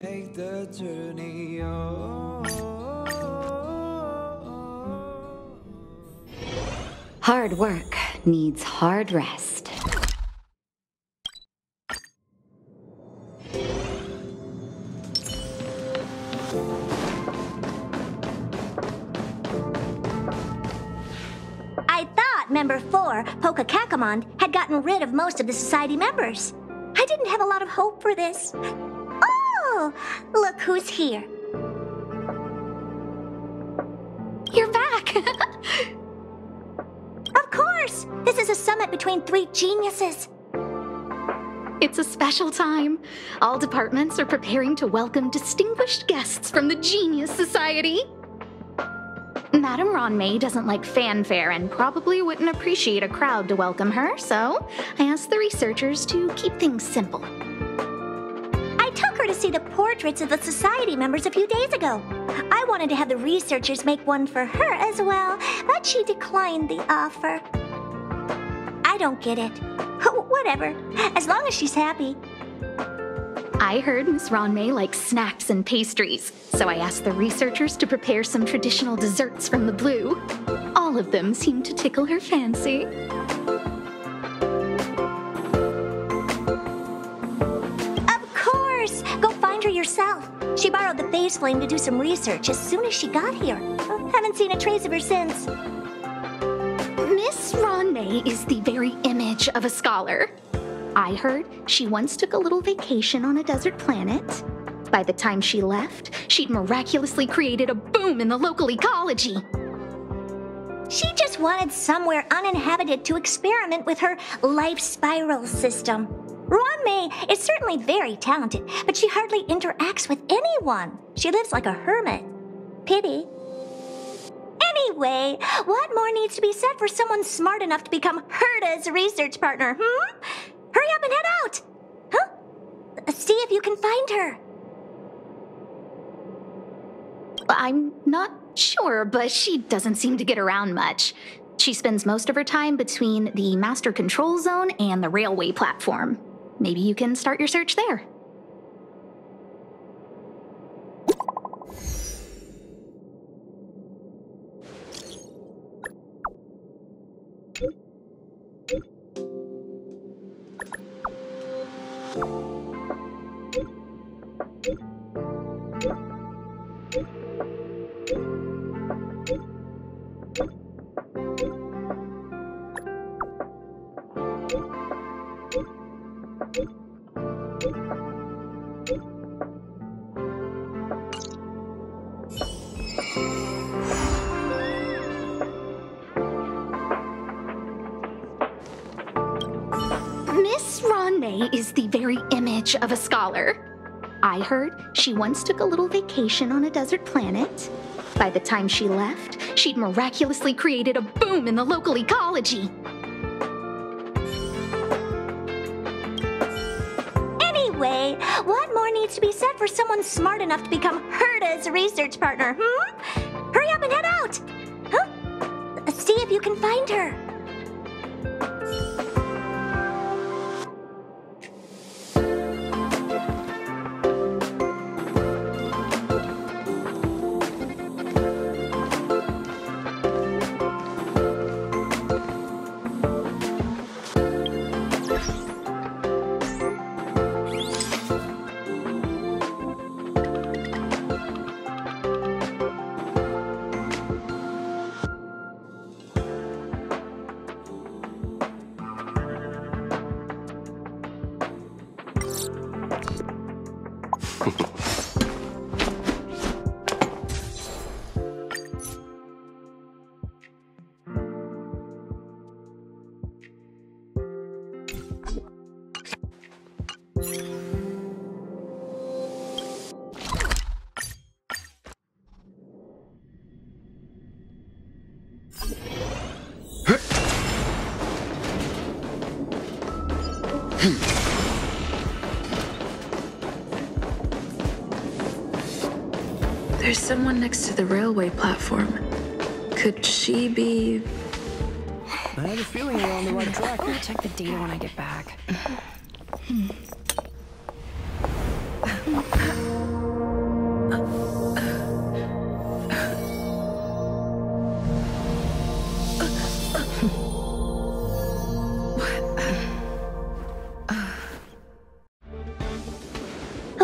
Take the journey Hard work needs hard rest. I thought Member 4, Pokakakamon, had gotten rid of most of the society members. I didn't have a lot of hope for this. Oh, look who's here. You're back! Of course! This is a summit between three geniuses. It's a special time. All departments are preparing to welcome distinguished guests from the Genius Society. Madame Ruan Mei doesn't like fanfare and probably wouldn't appreciate a crowd to welcome her, so I asked the researchers to keep things simple. I took her to see the portraits of the society members a few days ago. I wanted to have the researchers make one for her as well, but she declined the offer. I don't get it. Whatever, as long as she's happy. I heard Miss Ruan Mei likes snacks and pastries, so I asked the researchers to prepare some traditional desserts from the blue. All of them seemed to tickle her fancy. Of course! Go find her yourself. She borrowed the phase flame to do some research as soon as she got here. Haven't seen a trace of her since. Miss Ruan Mei is the very image of a scholar. I heard she once took a little vacation on a desert planet. By the time she left, she'd miraculously created a boom in the local ecology. She just wanted somewhere uninhabited to experiment with her life spiral system. Ruan Mei is certainly very talented, but she hardly interacts with anyone. She lives like a hermit. Pity. Anyway, what more needs to be said for someone smart enough to become Herta's research partner, Hurry up and head out! Huh? See if you can find her. I'm not sure, but she doesn't seem to get around much. She spends most of her time between the master control zone and the railway platform. Maybe you can start your search there. Miss Ruan Mei is the very image of a scholar. I heard she once took a little vacation on a desert planet. By the time she left, she'd miraculously created a boom in the local ecology. Anyway, what more needs to be said for someone smart enough to become Herta's research partner, Hurry up and head out! Huh? See if you can find her. There's someone next to the railway platform. Could she be... I have a feeling we're on the right track. I'll check the data when I get back.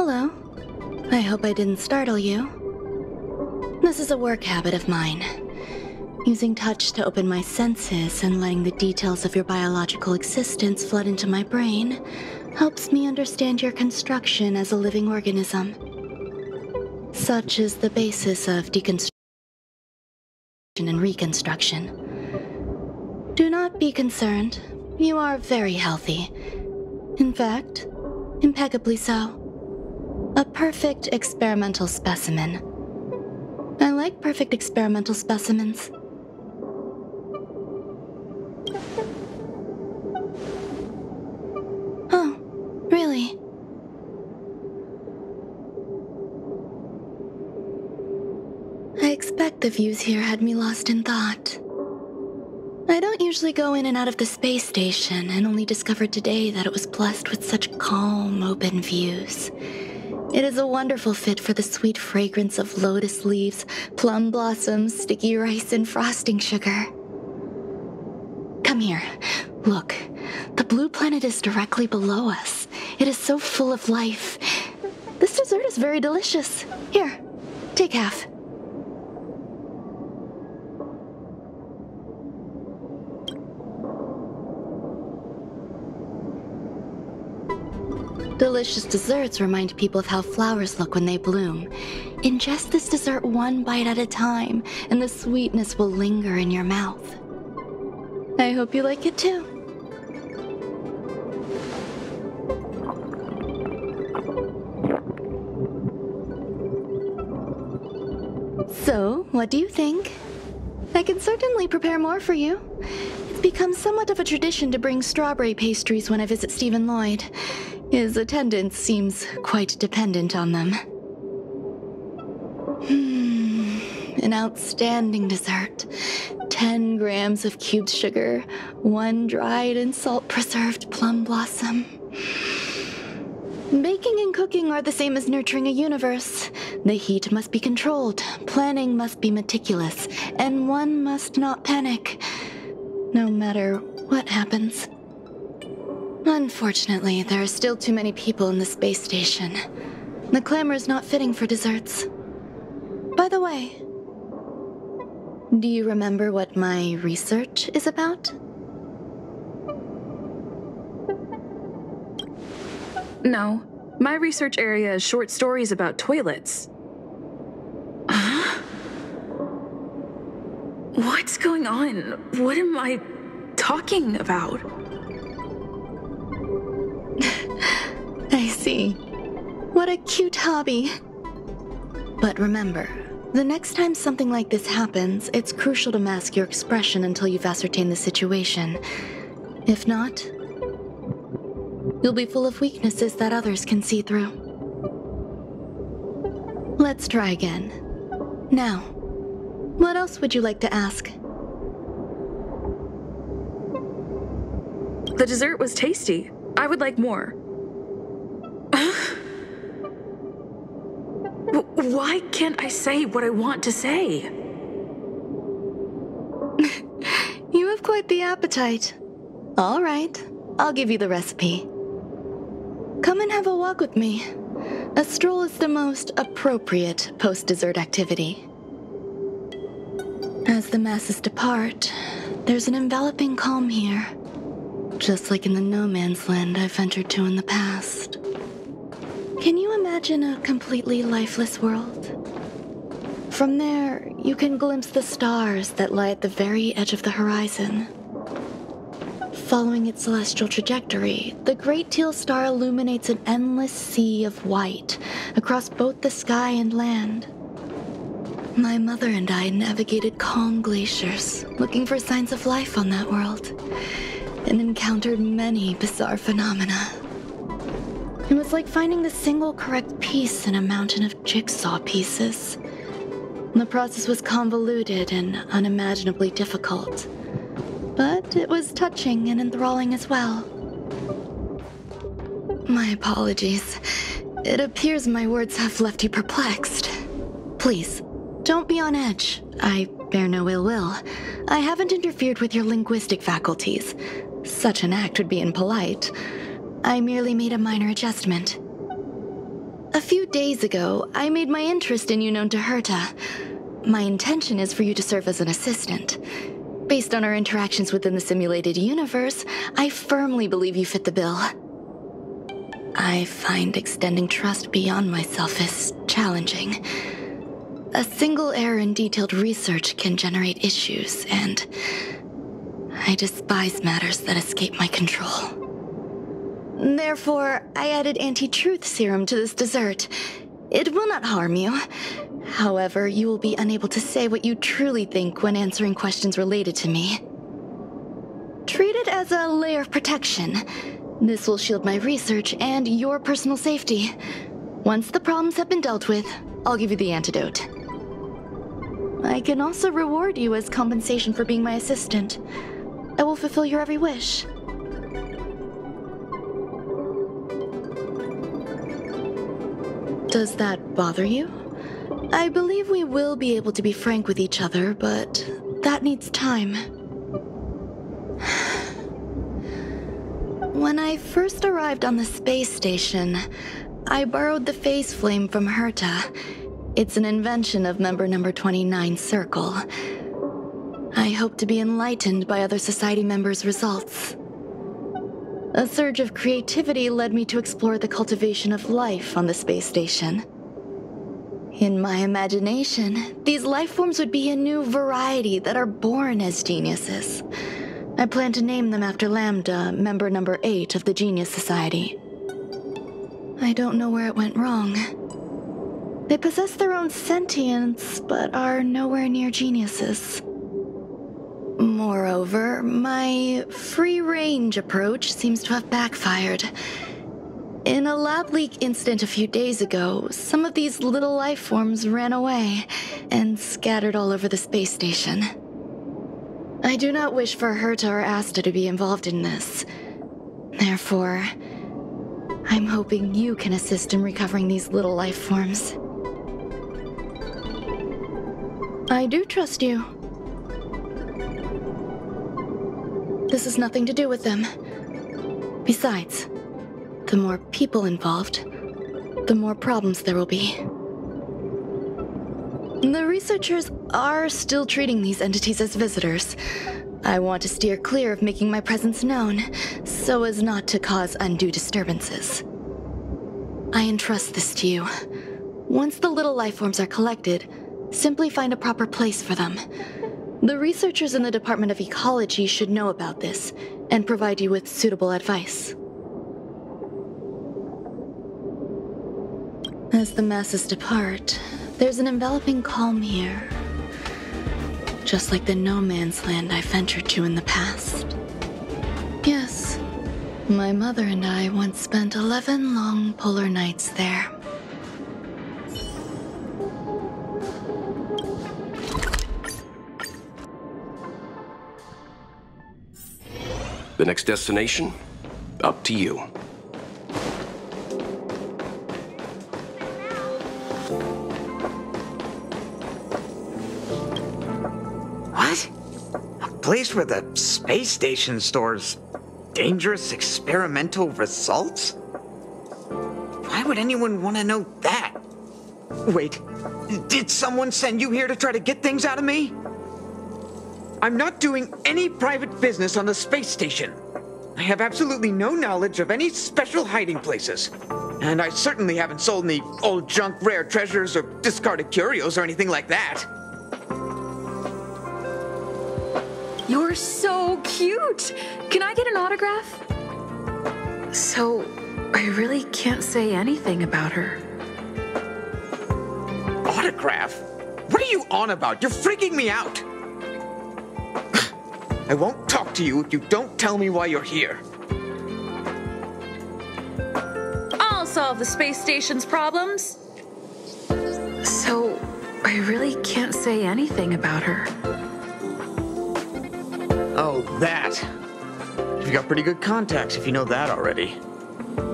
Hello. I hope I didn't startle you. This is a work habit of mine. Using touch to open my senses and letting the details of your biological existence flood into my brain helps me understand your construction as a living organism. Such is the basis of deconstruction and reconstruction. Do not be concerned. You are very healthy. In fact, impeccably so. A perfect experimental specimen. I like perfect experimental specimens. Oh, really? I expect the views here had me lost in thought. I don't usually go in and out of the space station, and only discovered today that it was blessed with such calm, open views. It is a wonderful fit for the sweet fragrance of lotus leaves, plum blossoms, sticky rice, and frosting sugar. Come here. Look. The blue planet is directly below us. It is so full of life. This dessert is very delicious. Here, take half. Delicious desserts remind people of how flowers look when they bloom. Ingest this dessert one bite at a time, and the sweetness will linger in your mouth. I hope you like it too. So, what do you think? I can certainly prepare more for you. It's become somewhat of a tradition to bring strawberry pastries when I visit Stephen Lloyd. His attendance seems quite dependent on them. An outstanding dessert. 10 grams of cubed sugar, 1 dried and salt-preserved plum blossom. Baking and cooking are the same as nurturing a universe. The heat must be controlled, planning must be meticulous, and one must not panic, no matter what happens. Unfortunately, there are still too many people in the space station. The clamor is not fitting for desserts. By the way, do you remember what my research is about? No. My research area is short stories about toilets. What's going on? What am I talking about? I see. What a cute hobby. But remember, the next time something like this happens, it's crucial to mask your expression until you've ascertained the situation. If not, you'll be full of weaknesses that others can see through. Let's try again. Now, what else would you like to ask? The dessert was tasty. I would like more. Why can't I say what I want to say? You have quite the appetite. All right, I'll give you the recipe. Come and have a walk with me. A stroll is the most appropriate post-dessert activity. As the masses depart, there's an enveloping calm here, just like in the no-man's land I've ventured to in the past. Can you imagine a completely lifeless world? From there, you can glimpse the stars that lie at the very edge of the horizon. Following its celestial trajectory, the Great Teal Star illuminates an endless sea of white across both the sky and land. My mother and I navigated calm glaciers, looking for signs of life on that world, and encountered many bizarre phenomena. It was like finding the single correct piece in a mountain of jigsaw pieces. The process was convoluted and unimaginably difficult, but it was touching and enthralling as well. My apologies. It appears my words have left you perplexed. Please, don't be on edge. I bear no ill will. I haven't interfered with your linguistic faculties. Such an act would be impolite. I merely made a minor adjustment. A few days ago, I made my interest in you known to Herta. My intention is for you to serve as an assistant. Based on our interactions within the simulated universe, I firmly believe you fit the bill. I find extending trust beyond myself is challenging. A single error in detailed research can generate issues, and I despise matters that escape my control. Therefore, I added anti-truth serum to this dessert. It will not harm you. However, you will be unable to say what you truly think when answering questions related to me. Treat it as a layer of protection. This will shield my research and your personal safety. Once the problems have been dealt with, I'll give you the antidote. I can also reward you as compensation for being my assistant. I will fulfill your every wish. Does that bother you? I believe we will be able to be frank with each other, but that needs time. When I first arrived on the space station, I borrowed the phase flame from Herta. It's an invention of member number 29 Circle. I hope to be enlightened by other society members' results. A surge of creativity led me to explore the cultivation of life on the space station. In my imagination, these life forms would be a new variety that are born as geniuses. I plan to name them after Lambda, member number 8 of the Genius Society. I don't know where it went wrong. They possess their own sentience, but are nowhere near geniuses. Moreover, my free-range approach seems to have backfired. In a lab leak incident a few days ago, some of these little life forms ran away and scattered all over the space station. I do not wish for Herta or Asta to be involved in this. Therefore, I'm hoping you can assist in recovering these little life forms. I do trust you. This has nothing to do with them. Besides, the more people involved, the more problems there will be. The researchers are still treating these entities as visitors. I want to steer clear of making my presence known, so as not to cause undue disturbances. I entrust this to you. Once the little life forms are collected, simply find a proper place for them. The researchers in the Department of Ecology should know about this and provide you with suitable advice. As the masses depart, there's an enveloping calm here. Just like the no man's land I ventured to in the past. Yes, my mother and I once spent 11 long polar nights there. The next destination? Up to you. What? A place where the space station stores dangerous experimental results? Why would anyone want to know that? Wait, did someone send you here to try to get things out of me? I'm not doing any private business on the space station. I have absolutely no knowledge of any special hiding places. And I certainly haven't sold any old junk rare treasures or discarded curios or anything like that. You're so cute! Can I get an autograph? So, I really can't say anything about her. Autograph? What are you on about? You're freaking me out! I won't talk to you if you don't tell me why you're here. I'll solve the space station's problems. So, I really can't say anything about her. Oh, that. You've got pretty good contacts if you know that already.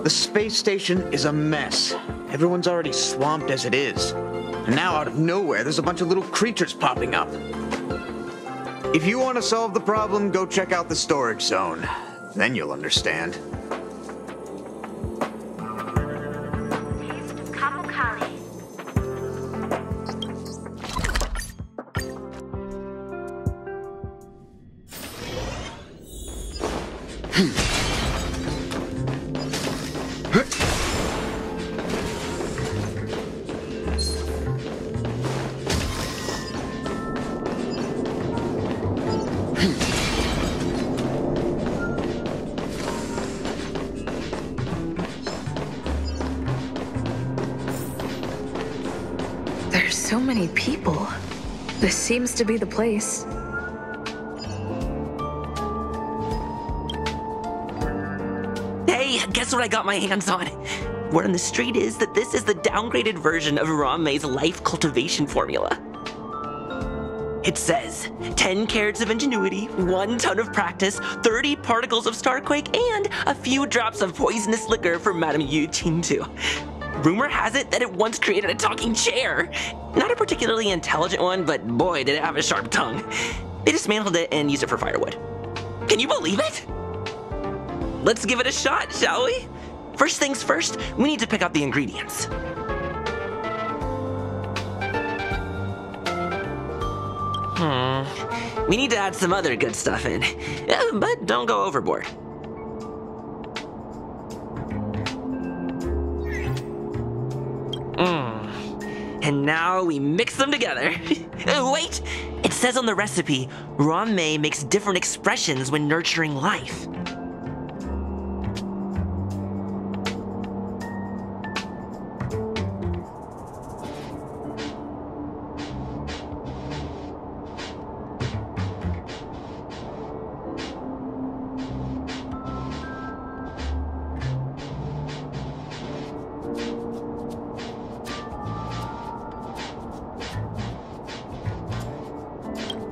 The space station is a mess. Everyone's already swamped as it is. And now out of nowhere, there's a bunch of little creatures popping up. If you want to solve the problem, go check out the storage zone. Then you'll understand. Couple There's so many people. This seems to be the place. Hey, guess what I got my hands on? Word on the street is that this is the downgraded version of Ruan Mei's life cultivation formula. It says 10 carats of ingenuity, 1 ton of practice, 30 particles of starquake, and a few drops of poisonous liquor for Madame Yu Qingtu. Rumor has it that it once created a talking chair. Not a particularly intelligent one, but boy, did it have a sharp tongue. They dismantled it and used it for firewood. Can you believe it? Let's give it a shot, shall we? First things first, we need to pick out the ingredients. We need to add some other good stuff in, but don't go overboard. And now we mix them together. Wait! It says on the recipe, Ruan Mei makes different expressions when nurturing life.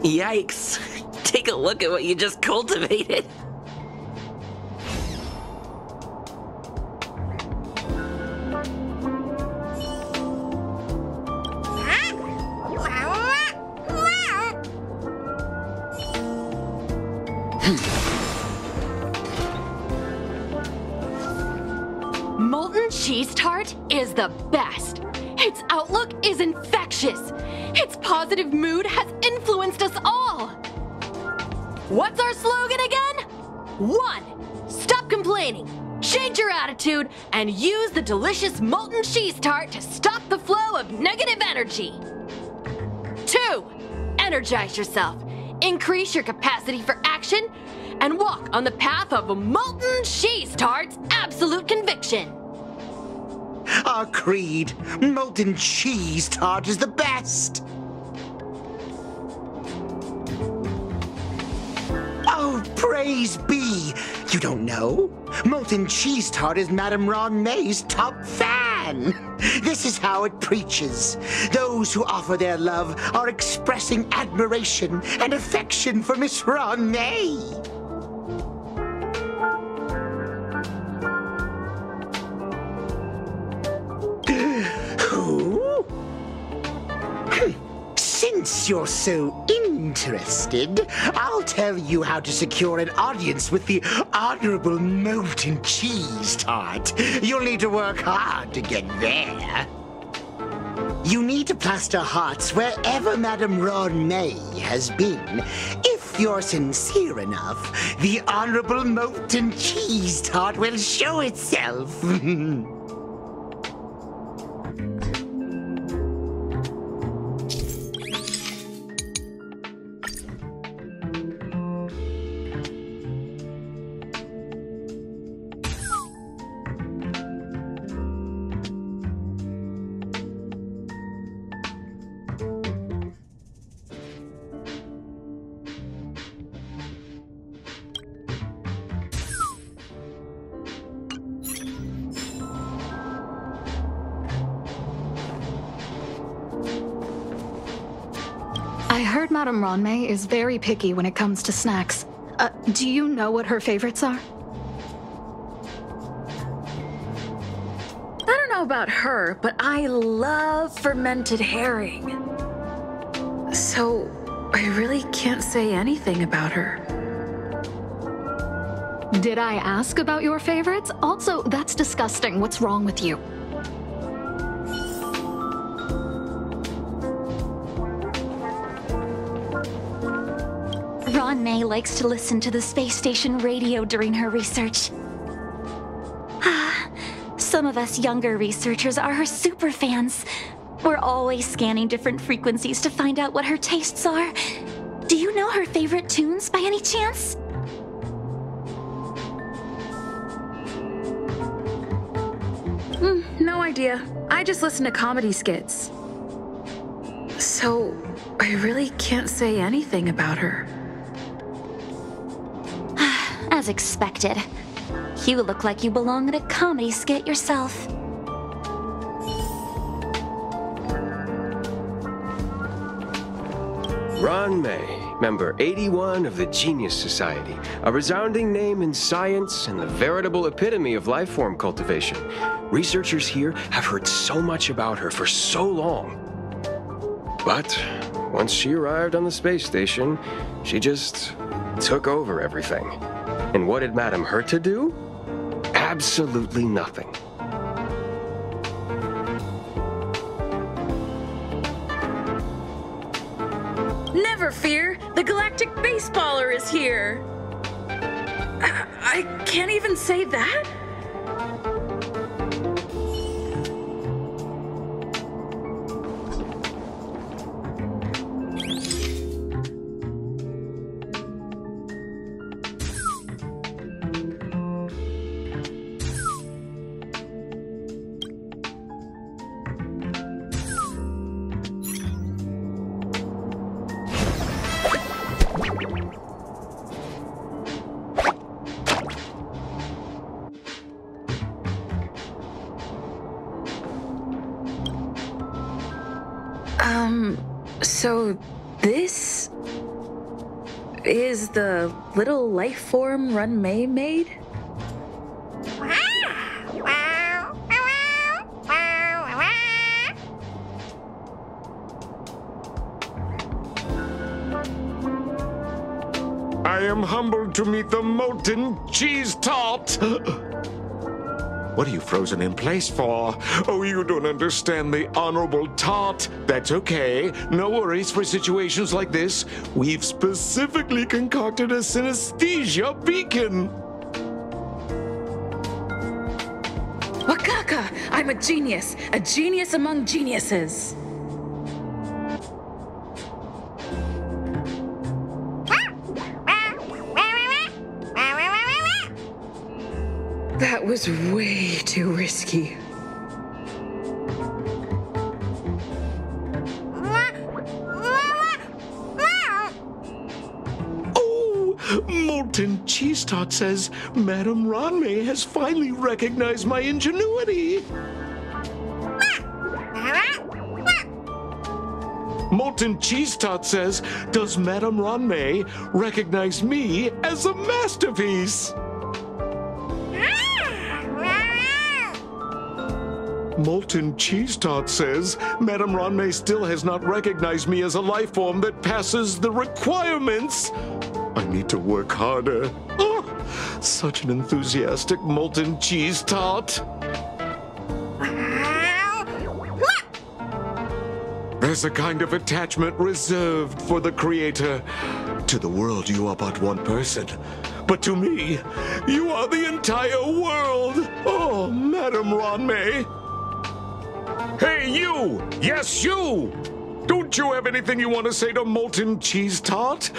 Yikes! Take a look at what you just cultivated. Molten cheese tart is the best. Its outlook is infectious. Its positive mood has influenced us all. What's our slogan again? 1. Stop complaining, change your attitude, and use the delicious molten cheese tart to stop the flow of negative energy. 2. Energize yourself, increase your capacity for action, and walk on the path of a molten cheese tart's absolute conviction. Our creed, molten cheese tart is the best. Oh, praise be! You don't know? Molten cheese tart is Madame Ruan Mei's top fan. This is how it preaches. Those who offer their love are expressing admiration and affection for Miss Ruan Mei. Since you're so interested, I'll tell you how to secure an audience with the Honorable Molten Cheese Tart. You'll need to work hard to get there. You need to plaster hearts wherever Madame Ruan Mei has been. If you're sincere enough, the Honorable Molten Cheese Tart will show itself. I heard Madame Ruan Mei is very picky when it comes to snacks. Do you know what her favorites are? I don't know about her, but I love fermented herring. So, I really can't say anything about her. Did I ask about your favorites? Also, that's disgusting. What's wrong with you? Ruan Mei likes to listen to the space station radio during her research. Some of us younger researchers are her super fans. We're always scanning different frequencies to find out what her tastes are. Do you know her favorite tunes by any chance? No idea. I just listen to comedy skits. So, I really can't say anything about her. As expected. You look like you belong in a comedy skit yourself. Ruan Mei, member 81 of the Genius Society, a resounding name in science and the veritable epitome of life form cultivation. Researchers here have heard so much about her for so long. But once she arrived on the space station, she just took over everything. And what did Madame hurt to do? Absolutely nothing. Never fear, the galactic baseballer is here. I can't even say that? So this is the little life form Ruan Mei made? I am humbled to meet the molten cheese tart. What are you frozen in place for? Oh, you don't understand the honorable tart. That's okay. No worries for situations like this. We've specifically concocted a synesthesia beacon. Wakaka! I'm a genius among geniuses. That was way too risky. Oh, Molten Cheese Tart says Madame Ruan Mei has finally recognized my ingenuity. Molten Cheese Tart says, does Madame Ruan Mei recognize me as a masterpiece? Molten Cheese Tart says, Madame Ruan Mei still has not recognized me as a life form that passes the requirements. I need to work harder. Oh, such an enthusiastic Molten Cheese Tart. There's a kind of attachment reserved for the Creator. To the world, you are but one person. But to me, you are the entire world. Oh, Madame Ruan Mei. Hey, you! Yes, you! Don't you have anything you want to say to Molten Cheese Tart?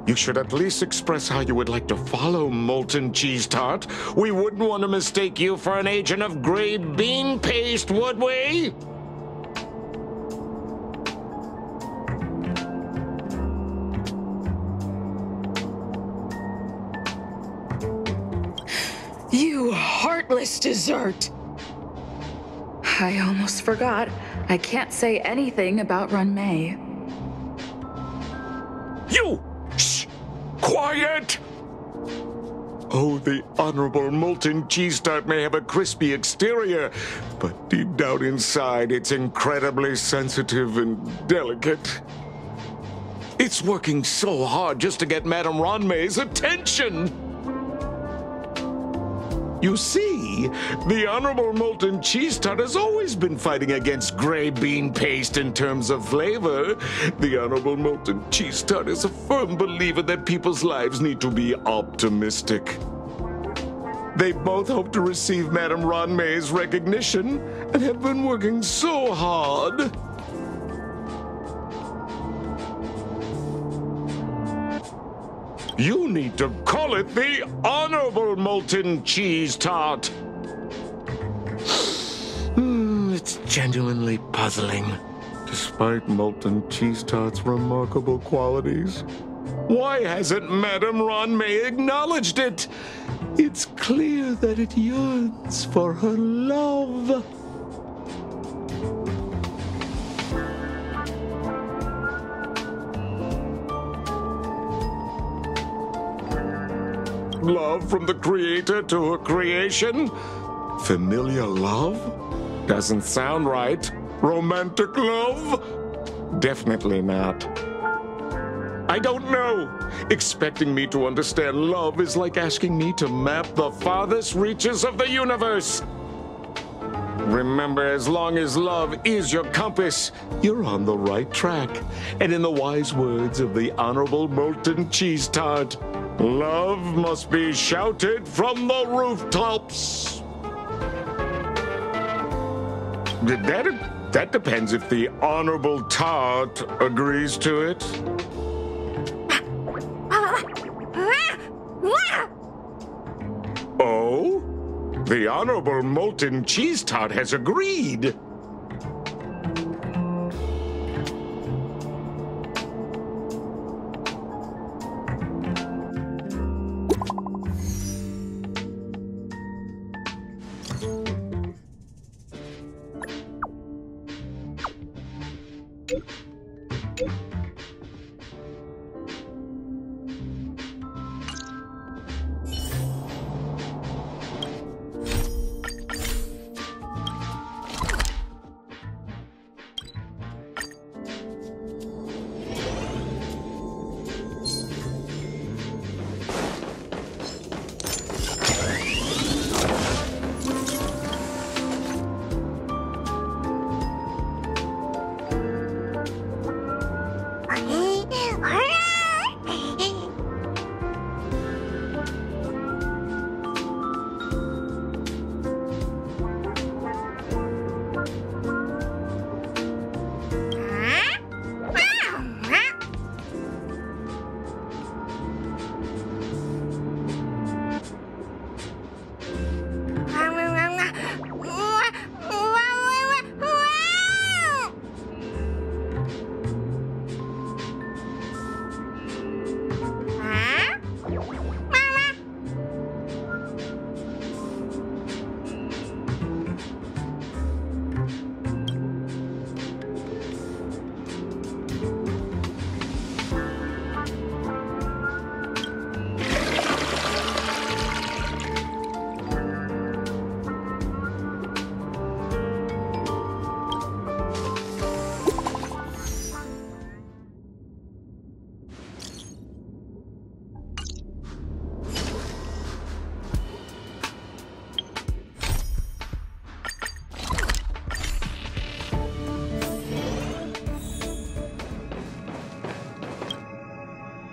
You should at least express how you would like to follow Molten Cheese Tart. We wouldn't want to mistake you for an agent of gray bean paste, would we? You heartless dessert! I almost forgot. I can't say anything about Ruan Mei. You! Shh! Quiet! Oh, the Honorable Molten Cheese Tart may have a crispy exterior, but deep down inside, it's incredibly sensitive and delicate. It's working so hard just to get Madame Ruan Mei's attention! You see, the Honorable Molten Cheese Tart has always been fighting against gray bean paste in terms of flavor. The Honorable Molten Cheese Tart is a firm believer that people's lives need to be optimistic. They both hope to receive Madame Ruan Mei's recognition and have been working so hard. You need to call it the Honorable Molten Cheese Tart. It's genuinely puzzling. Despite Molten Cheese Tart's remarkable qualities, why hasn't Madame Ruan Mei acknowledged it? It's clear that it yearns for her love. Love from the creator to her creation? Familiar love? Doesn't sound right. Romantic love? Definitely not. I don't know. Expecting me to understand love is like asking me to map the farthest reaches of the universe. Remember, as long as love is your compass, you're on the right track. And in the wise words of the Honorable Molten Cheese Tart, love must be shouted from the rooftops. That depends if the Honorable Tart agrees to it. Oh? The Honorable Molten Cheese Tart has agreed.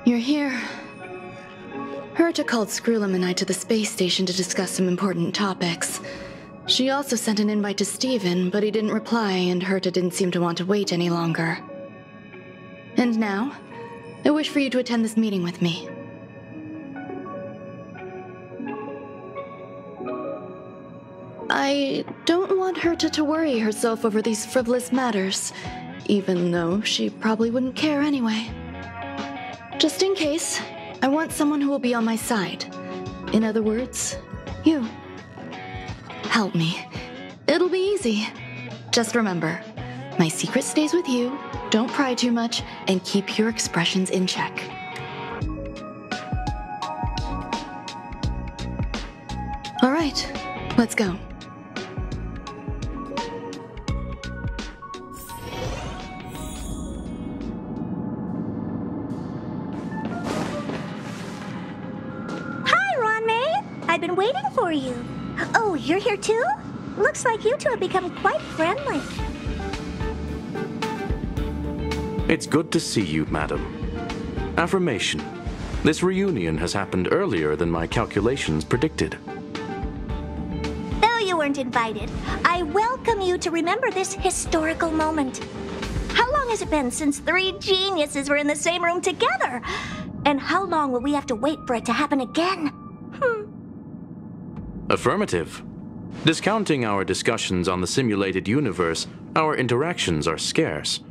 You're here. Herta called Skrullum and I to the space station to discuss some important topics. She also sent an invite to Steven, but he didn't reply, and Herta didn't seem to want to wait any longer. And now, I wish for you to attend this meeting with me. I don't want Herta to worry herself over these frivolous matters, even though she probably wouldn't care anyway. Just in case, I want someone who will be on my side. In other words, you. Help me. It'll be easy. Just remember, my secret stays with you, don't pry too much, and keep your expressions in check. All right, let's go. I've been waiting for you. Oh, you're here too? Looks like you two have become quite friendly. It's good to see you, madam. Affirmation. This reunion has happened earlier than my calculations predicted. Though you weren't invited, I welcome you to remember this historical moment. How long has it been since 3 geniuses were in the same room together? And how long will we have to wait for it to happen again? Affirmative. Discounting our discussions on the simulated universe, our interactions are scarce.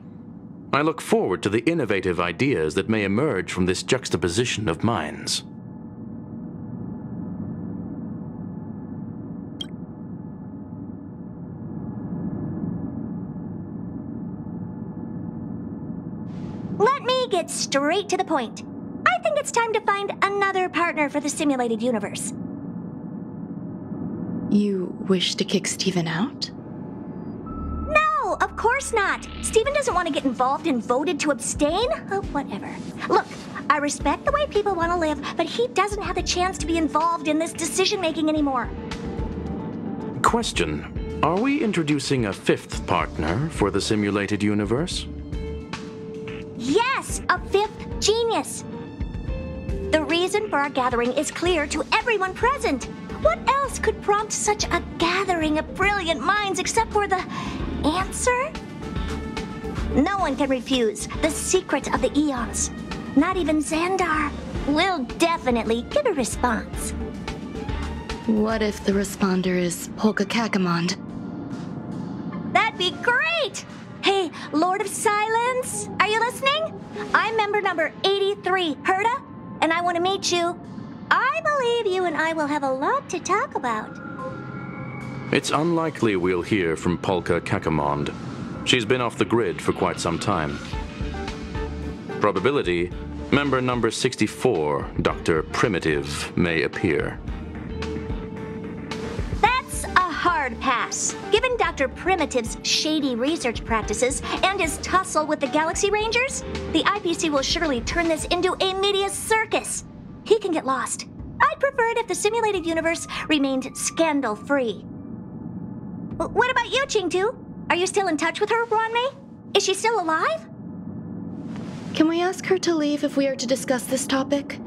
I look forward to the innovative ideas that may emerge from this juxtaposition of minds. Let me get straight to the point. I think it's time to find another partner for the simulated universe. You wish to kick Steven out? No, of course not. Steven doesn't want to get involved and voted to abstain. Oh, whatever. Look, I respect the way people want to live, but he doesn't have the chance to be involved in this decision-making anymore. Question. Are we introducing a fifth partner for the simulated universe? Yes, a fifth genius. The reason for our gathering is clear to everyone present. What else could prompt such a gathering of brilliant minds except for the answer? No one can refuse the secret of the eons. Not even Xandar. We'll definitely get a response. What if the responder is Polka Kakamond? That'd be great! Hey, Lord of Silence, are you listening? I'm member number 83, Herda, and I want to meet you. I believe you and I will have a lot to talk about. It's unlikely we'll hear from Polka Kakamond. She's been off the grid for quite some time. Probability, member number 64, Dr. Primitive, may appear. That's a hard pass. Given Dr. Primitive's shady research practices and his tussle with the Galaxy Rangers, the IPC will surely turn this into a media circus. He can get lost. I'd prefer it if the simulated universe remained scandal-free. What about you, Ching-Tu? Are you still in touch with her, Ruan Mei? Is she still alive? Can we ask her to leave if we are to discuss this topic?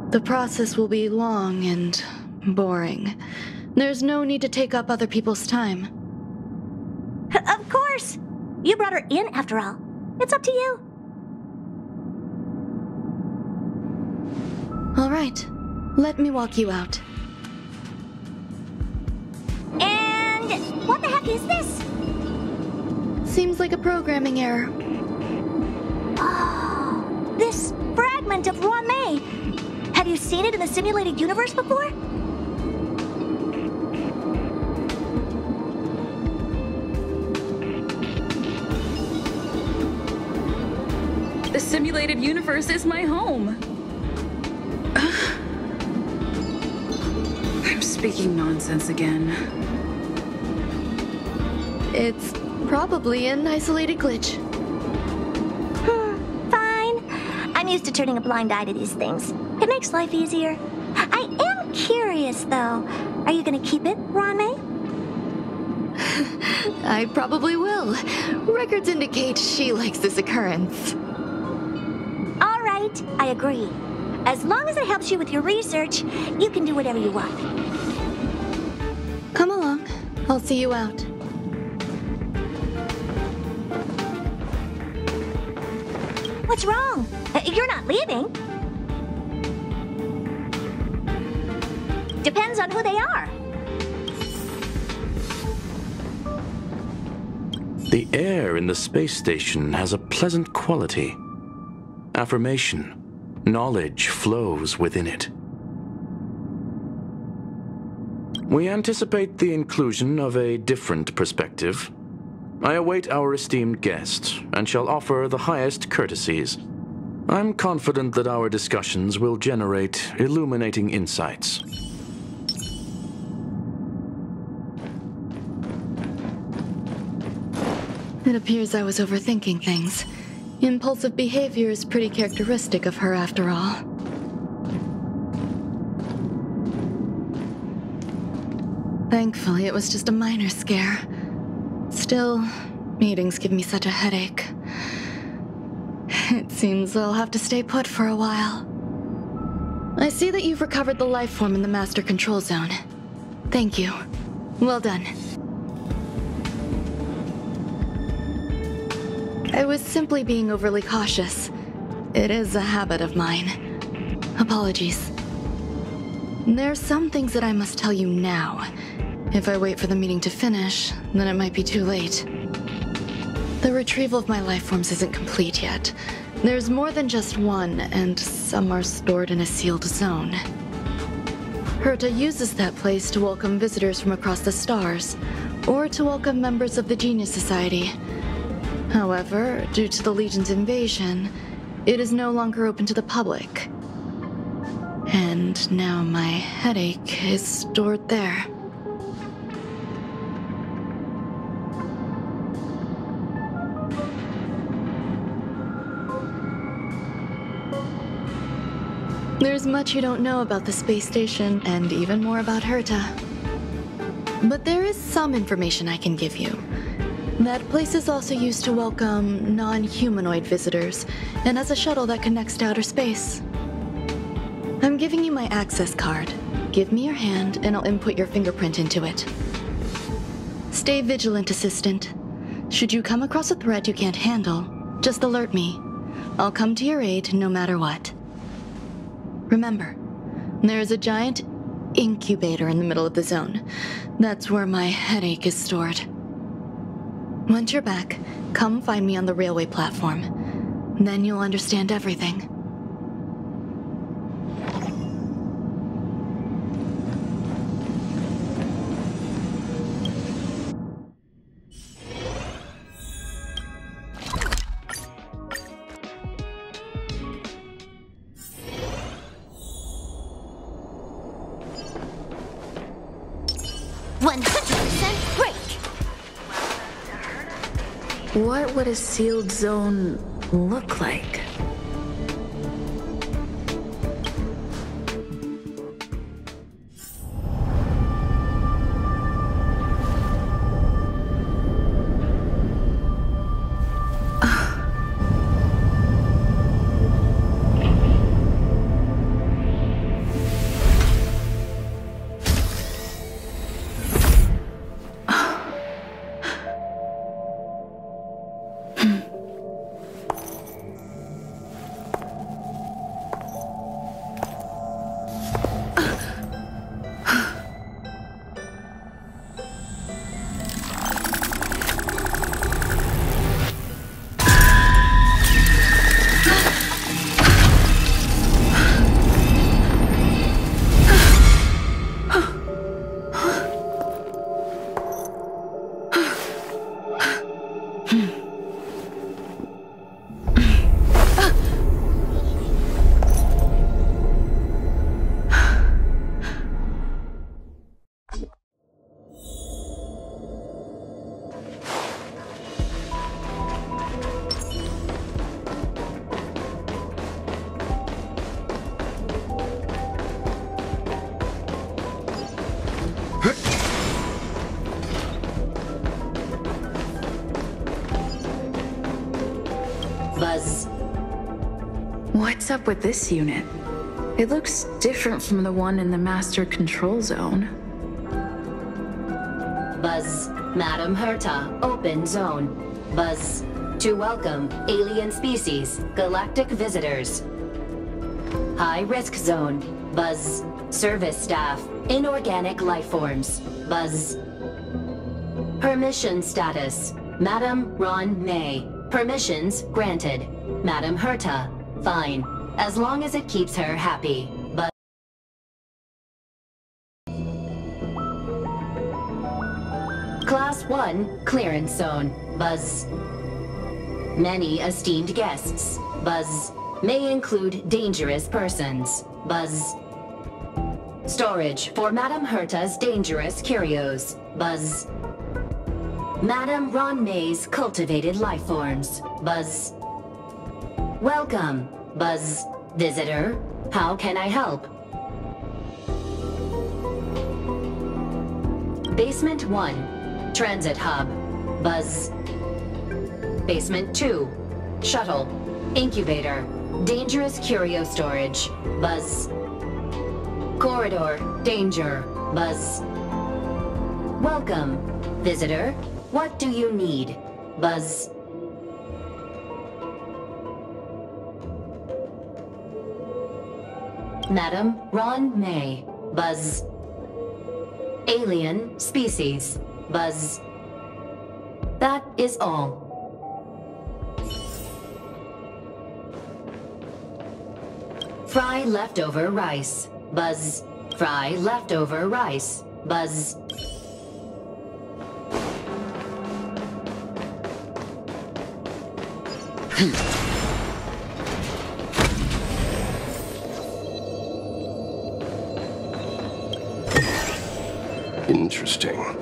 The process will be long and boring. There's no need to take up other people's time. Of course! You brought her in, after all. It's up to you. All right. Let me walk you out. And what the heck is this? Seems like a programming error. Oh, this fragment of Ruan Mei. Have you seen it in the simulated universe before? The simulated universe is my home. I'm speaking nonsense again. It's probably an isolated glitch. Fine. I'm used to turning a blind eye to these things. It makes life easier. I am curious, though. Are you going to keep it, Ruan Mei? I probably will. Records indicate she likes this occurrence. All right, I agree. As long as it helps you with your research, you can do whatever you want. Come along. I'll see you out. What's wrong? You're not leaving. Depends on who they are. The air in the space station has a pleasant quality. Affirmation. Knowledge flows within it. We anticipate the inclusion of a different perspective. I await our esteemed guest and shall offer the highest courtesies. I'm confident that our discussions will generate illuminating insights. It appears I was overthinking things. Impulsive behavior is pretty characteristic of her, after all. Thankfully, it was just a minor scare. Still, meetings give me such a headache. It seems I'll have to stay put for a while. I see that you've recovered the life form in the master control zone. Thank you. Well done. I was simply being overly cautious. It is a habit of mine. Apologies. There are some things that I must tell you now. If I wait for the meeting to finish, then it might be too late. The retrieval of my life forms isn't complete yet. There's more than just one, and some are stored in a sealed zone. Herta uses that place to welcome visitors from across the stars, or to welcome members of the Genius Society. However, due to the Legion's invasion, it is no longer open to the public. And now my headache is stored there. There's much you don't know about the space station, and even more about Herta. But there is some information I can give you. That place is also used to welcome non-humanoid visitors, and as a shuttle that connects to outer space. I'm giving you my access card. Give me your hand, and I'll input your fingerprint into it. Stay vigilant, Assistant. Should you come across a threat you can't handle, just alert me. I'll come to your aid no matter what. Remember, there is a giant incubator in the middle of the zone. That's where my headache is stored. Once you're back, come find me on the railway platform. Then you'll understand everything. What would a sealed zone look like? Buzz. What's up with this unit? It looks different from the one in the master control zone. Buzz. Madam Herta, open zone. Buzz. To welcome alien species, galactic visitors. High risk zone. Buzz. Service staff, inorganic life forms. Buzz. Permission status. Madam Ruan Mei. Permissions granted. Madam Herta. Fine. As long as it keeps her happy. But Class 1 clearance zone. Buzz. Many esteemed guests. Buzz. May include dangerous persons. Buzz. Storage for Madam Herta's dangerous curios. Buzz. Madam Ruan Mei's cultivated life forms. Buzz. Welcome. Buzz. Visitor. How can I help? Basement 1. Transit hub. Buzz. Basement 2. Shuttle. Incubator. Dangerous curio storage. Buzz. Corridor. Danger. Buzz. Welcome. Visitor. What do you need? Buzz. Madam Ruan Mei. Buzz. Alien species. Buzz. That is all. Fry leftover rice. Buzz. Fry leftover rice. Buzz. Interesting.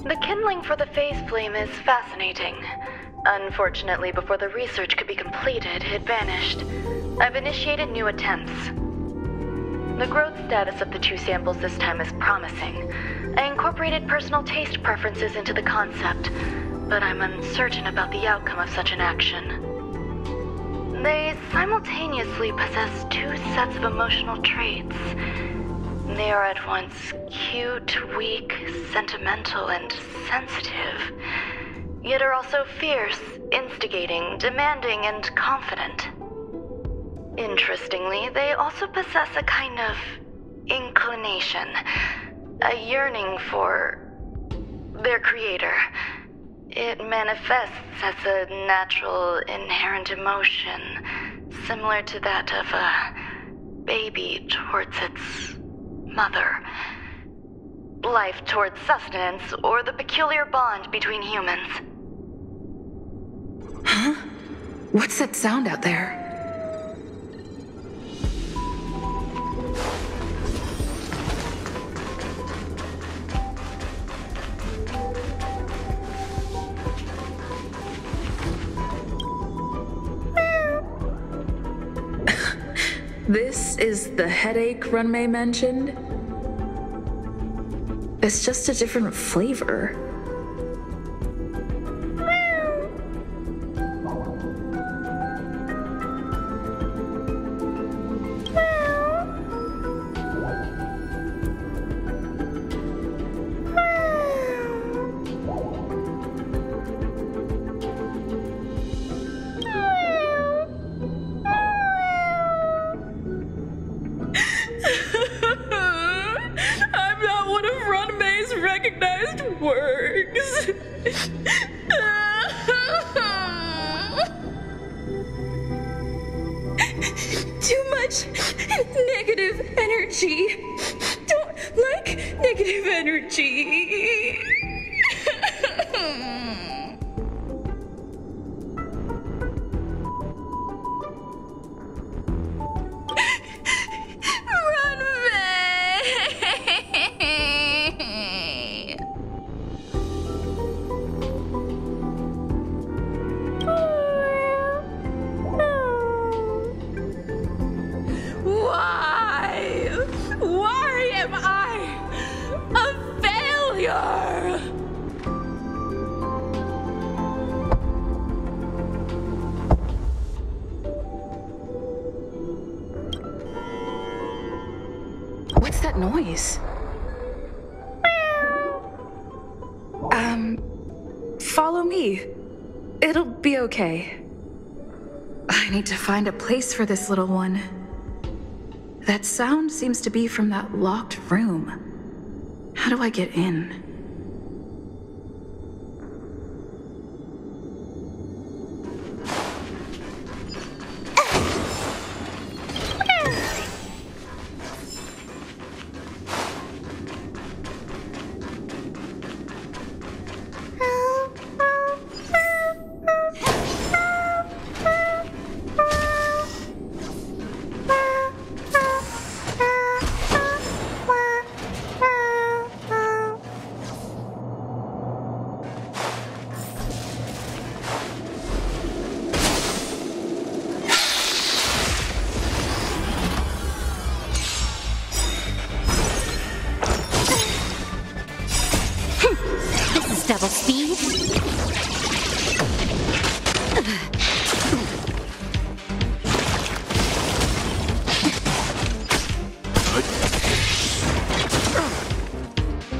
The kindling for the phase flame is fascinating. Unfortunately, before the research could be completed, it vanished. I've initiated new attempts. The growth status of the two samples this time is promising. I incorporated personal taste preferences into the concept, but I'm uncertain about the outcome of such an action. They simultaneously possess two sets of emotional traits. They are at once cute, weak, sentimental, and sensitive, yet are also fierce, instigating, demanding, and confident. Interestingly, they also possess a kind of inclination, a yearning for their creator. It manifests as a natural, inherent emotion, similar to that of a baby towards its mother. Life towards sustenance, or the peculiar bond between humans. Huh? What's that sound out there? This is the headache Ruan Mei mentioned? It's just a different flavor. I'm not one of Ruan Mei's recognized works. Too much negative energy. Don't like negative energy. Ruan Mei. Why? Why am I a failure? What's that noise? Follow me. It'll be okay. I need to find a place for this little one. That sound seems to be from that locked room. How do I get in? Double speed.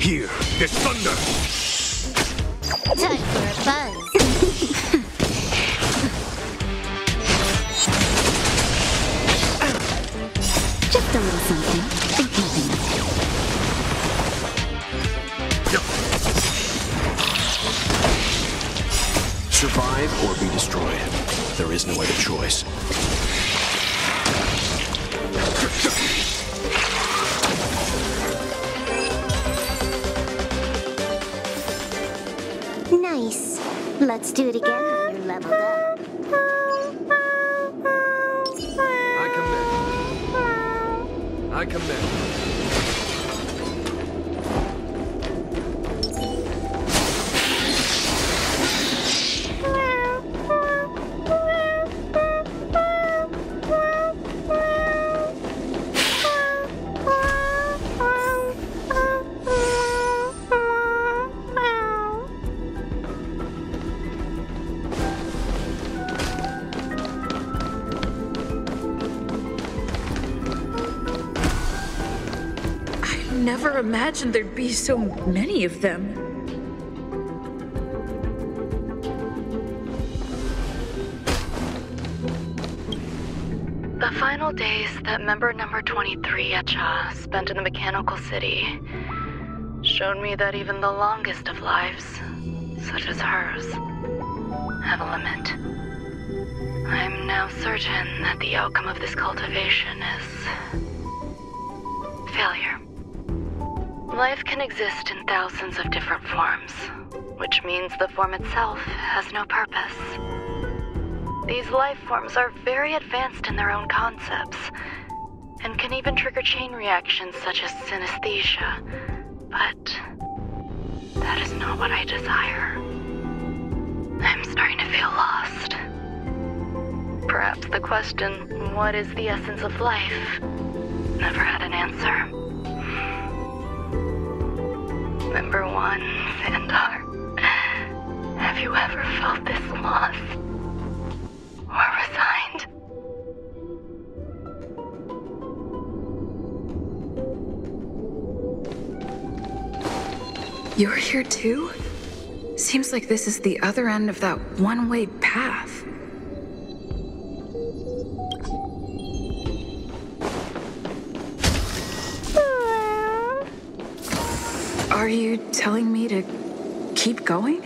Here, there's thunder! Time for a buzz. Just a little something. Think nothing of it. Survive or be destroyed. There is no other choice. Nice. Let's do it again when you're leveled up. I commit. Never imagined there'd be so many of them. The final days that member number 23 Echa spent in the mechanical city showed me that even the longest of lives, such as hers, have a limit. I'm now certain that the outcome of this cultivation is failure. Life can exist in thousands of different forms, which means the form itself has no purpose. These life forms are very advanced in their own concepts, and can even trigger chain reactions such as synesthesia, but that is not what I desire. I'm starting to feel lost. Perhaps the question, what is the essence of life, never had an answer. Number 1, Xandar. Have you ever felt this lost? Or resigned? You're here too? Seems like this is the other end of that one-way path. Are you telling me to keep going?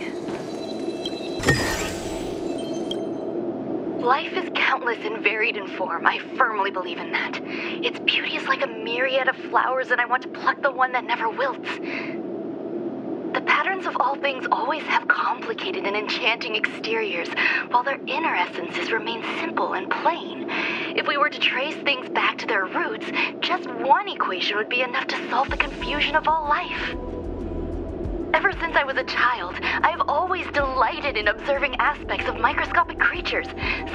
Life is countless and varied in form. I firmly believe in that. Its beauty is like a myriad of flowers, and I want to pluck the one that never wilts. The patterns of all things always have complicated and enchanting exteriors, while their inner essences remain simple and plain. If we were to trace things back to their roots, just one equation would be enough to solve the confusion of all life. Ever since I was a child, I have always delighted in observing aspects of microscopic creatures,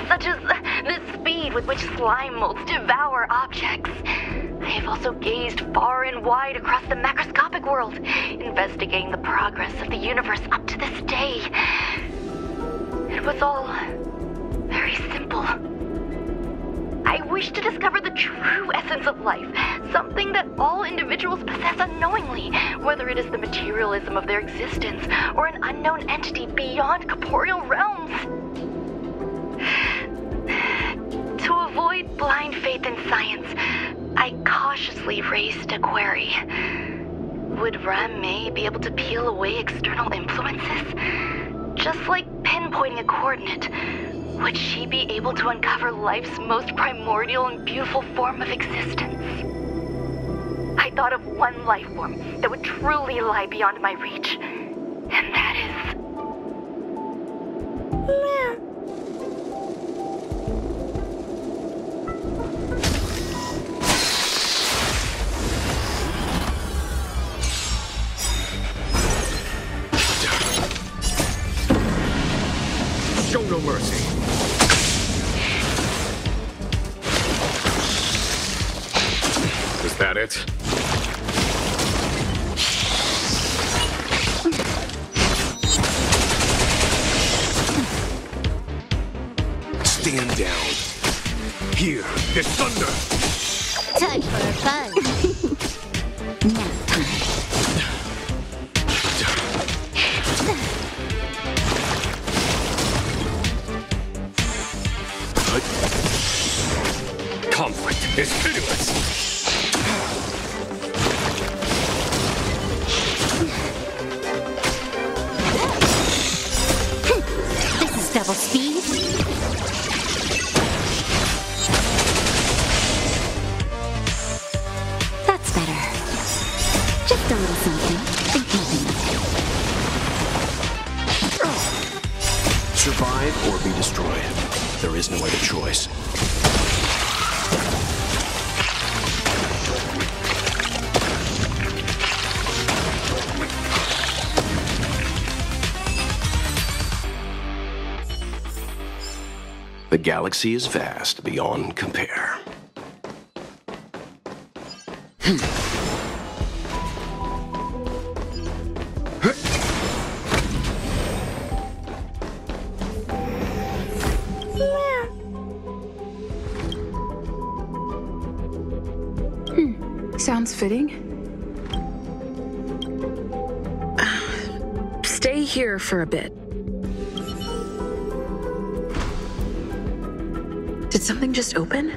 such as the speed with which slime molds devour objects. I have also gazed far and wide across the macroscopic world, investigating the progress of the universe up to this day. It was all very simple. I wish to discover the true essence of life, something that all individuals possess unknowingly, whether it is the materialism of their existence or an unknown entity beyond corporeal realms. To avoid blind faith in science, I cautiously raised a query. Would Ruan Mei be able to peel away external influences? Just like pinpointing a coordinate, would she be able to uncover life's most primordial and beautiful form of existence? I thought of one life form that would truly lie beyond my reach, and that is... Show no mercy. Is that it? stand down. Here, there's thunder. Time for a fun. Nap time. Conflict is pitiless. This is double speed. That's better. Just a little something. Think nothing of it. Survive or be destroyed. There is no other choice. The galaxy is vast beyond compare. Sounds fitting. Stay here for a bit. Did something just open?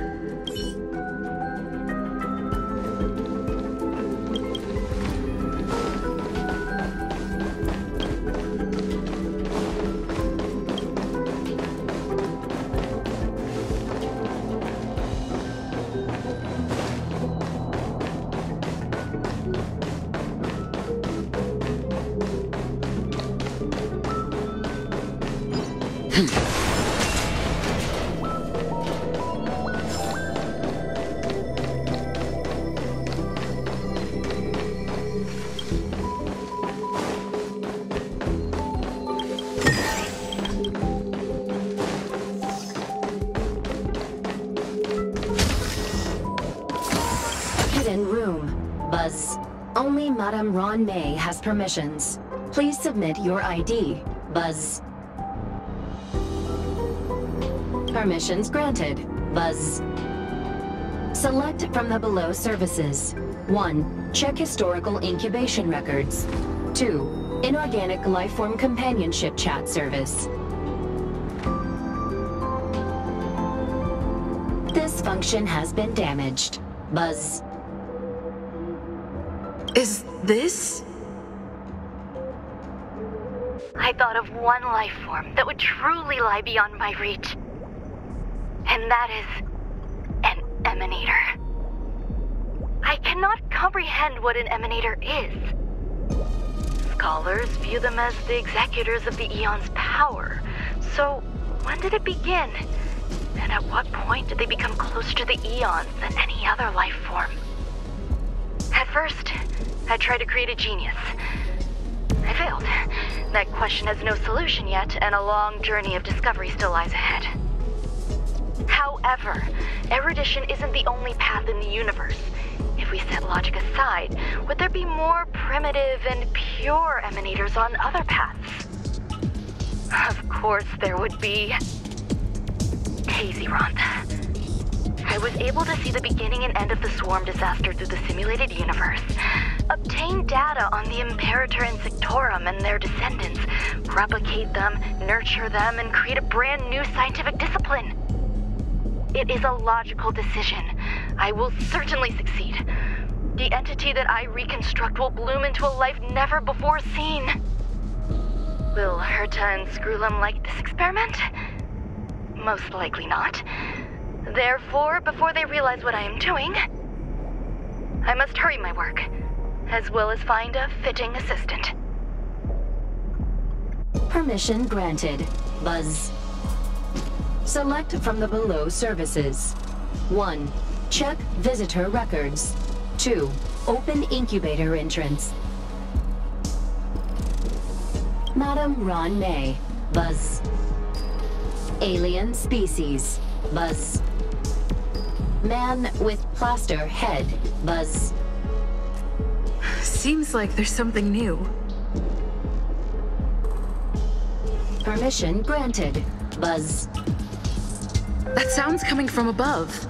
Hidden room. Buzz. Only Madame Ruan Mei has permissions. Please submit your ID. Buzz. Permissions granted. Buzz. Select from the below services. 1. Check historical incubation records. 2. Inorganic lifeform companionship chat service. This function has been damaged. Buzz. Is this? I thought of one life form that would truly lie beyond my reach. And that is an emanator. I cannot comprehend what an emanator is. Scholars view them as the executors of the Eon's power. So, when did it begin? And at what point did they become closer to the Eons than any other life form? At first, I tried to create a genius. I failed. That question has no solution yet, and a long journey of discovery still lies ahead. However, erudition isn't the only path in the universe. If we set logic aside, would there be more primitive and pure emanators on other paths? Of course there would be. Hazy Ronth. I was able to see the beginning and end of the swarm disaster through the simulated universe, obtain data on the Imperator and Sectorum and their descendants, replicate them, nurture them, and create a brand new scientific discipline. It is a logical decision. I will certainly succeed. The entity that I reconstruct will bloom into a life never before seen. Will Herta and Skrullum like this experiment? Most likely not. Therefore, before they realize what I am doing, I must hurry my work, as well as find a fitting assistant. Permission granted. Buzz. Select from the below services. 1. Check visitor records. 2. Open incubator entrance. Madame Ruan Mei. Buzz. Alien species. Buzz. Man with plaster head. Buzz. Seems like there's something new. Permission granted. Buzz. That sound's coming from above.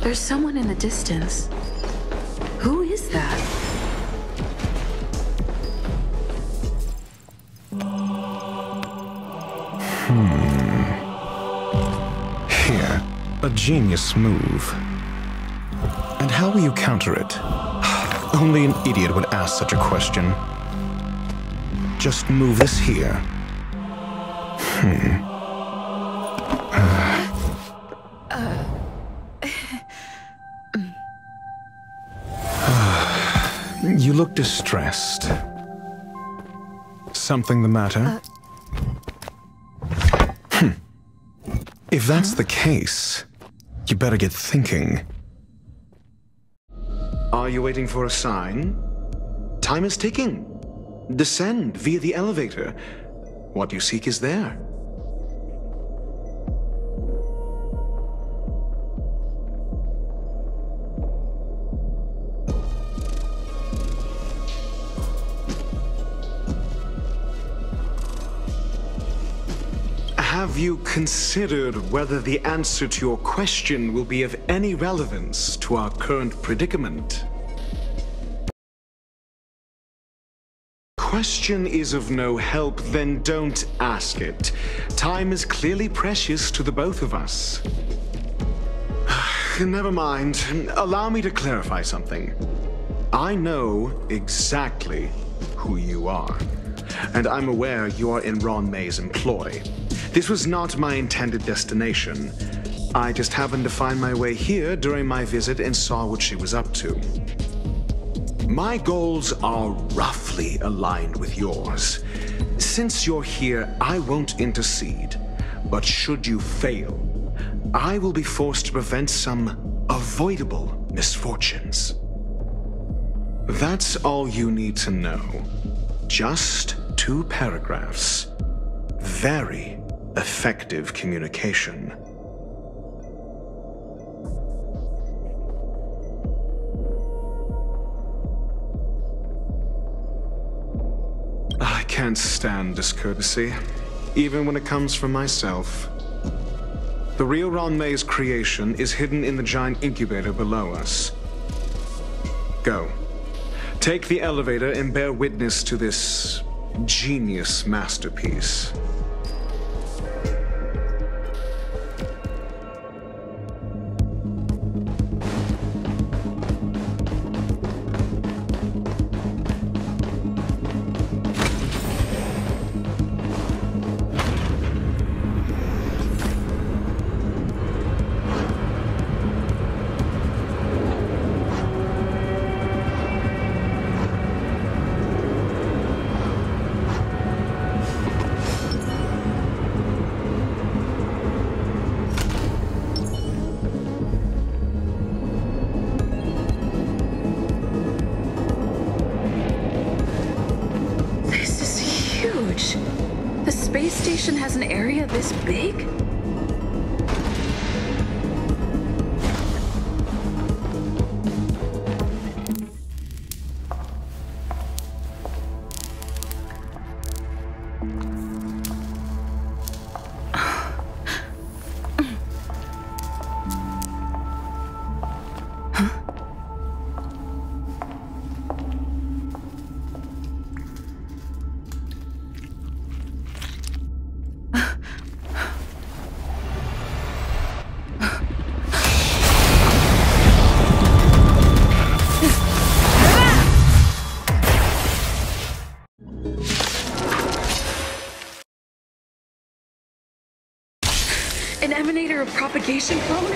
There's someone in the distance. Who is that? Here, a genius move. And how will you counter it? Only an idiot would ask such a question. Just move this here. You look distressed. Something the matter? If that's the case, you better get thinking. Are you waiting for a sign? Time is ticking. Descend via the elevator. What you seek is there. Have you considered whether the answer to your question will be of any relevance to our current predicament? Question is of no help, then don't ask it. Time is clearly precious to the both of us. Never mind. Allow me to clarify something. I know exactly who you are, and I'm aware you are in Ruan Mei's employ. This was not my intended destination. I just happened to find my way here during my visit and saw what she was up to. My goals are roughly aligned with yours. Since you're here, I won't intercede. But should you fail, I will be forced to prevent some avoidable misfortunes. That's all you need to know. Just 2 paragraphs. Very effective communication. I can't stand discourtesy, even when it comes from myself. The real Ruan Mei's creation is hidden in the giant incubator below us. Go. Take the elevator and bear witness to this genius masterpiece. The space station has an area this big? An emanator of propagation clone?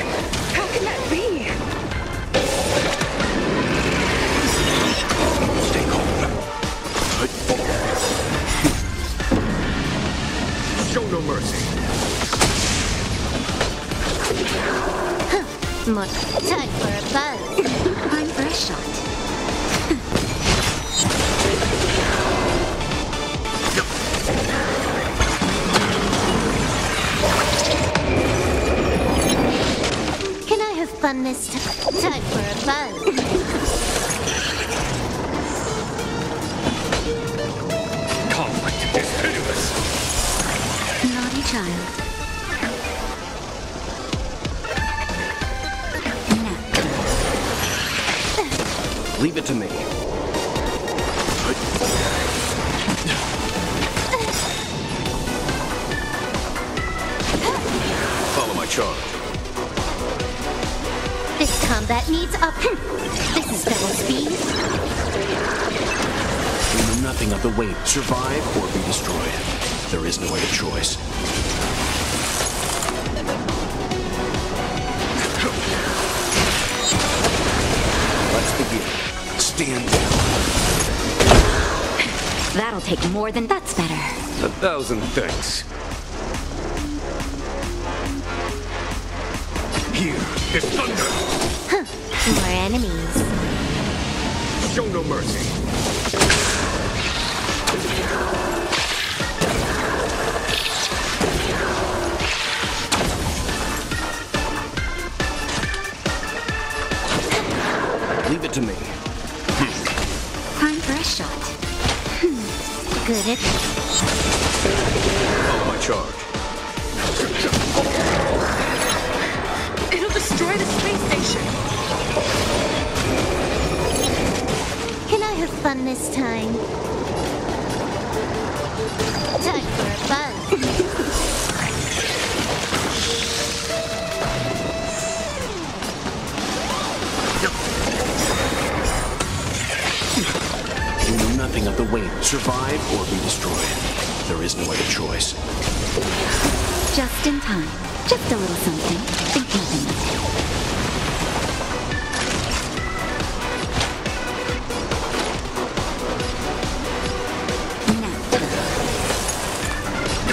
How can that be? Stay calm. Show no mercy. Time for a buzz. Time for a shot. Can I have fun this time? Time for a buzz. Conflict is hideous. Naughty child. Leave it to me. Follow my charge. This combat needs up. This is double speed. We know nothing of the way to survive or be destroyed. There is no other choice. Let's begin. Stand down. That'll take more than that's better. 1,000 thanks. Here is thunder. More enemies. Show no mercy. Leave it to me. Time for a shot. Good at Follow my charge. It'll destroy the space station. Can I have fun this time? Time for a buzz. We know nothing of the way to survive or be destroyed. There is no other choice. Just in time. Just a little something. Think nothing of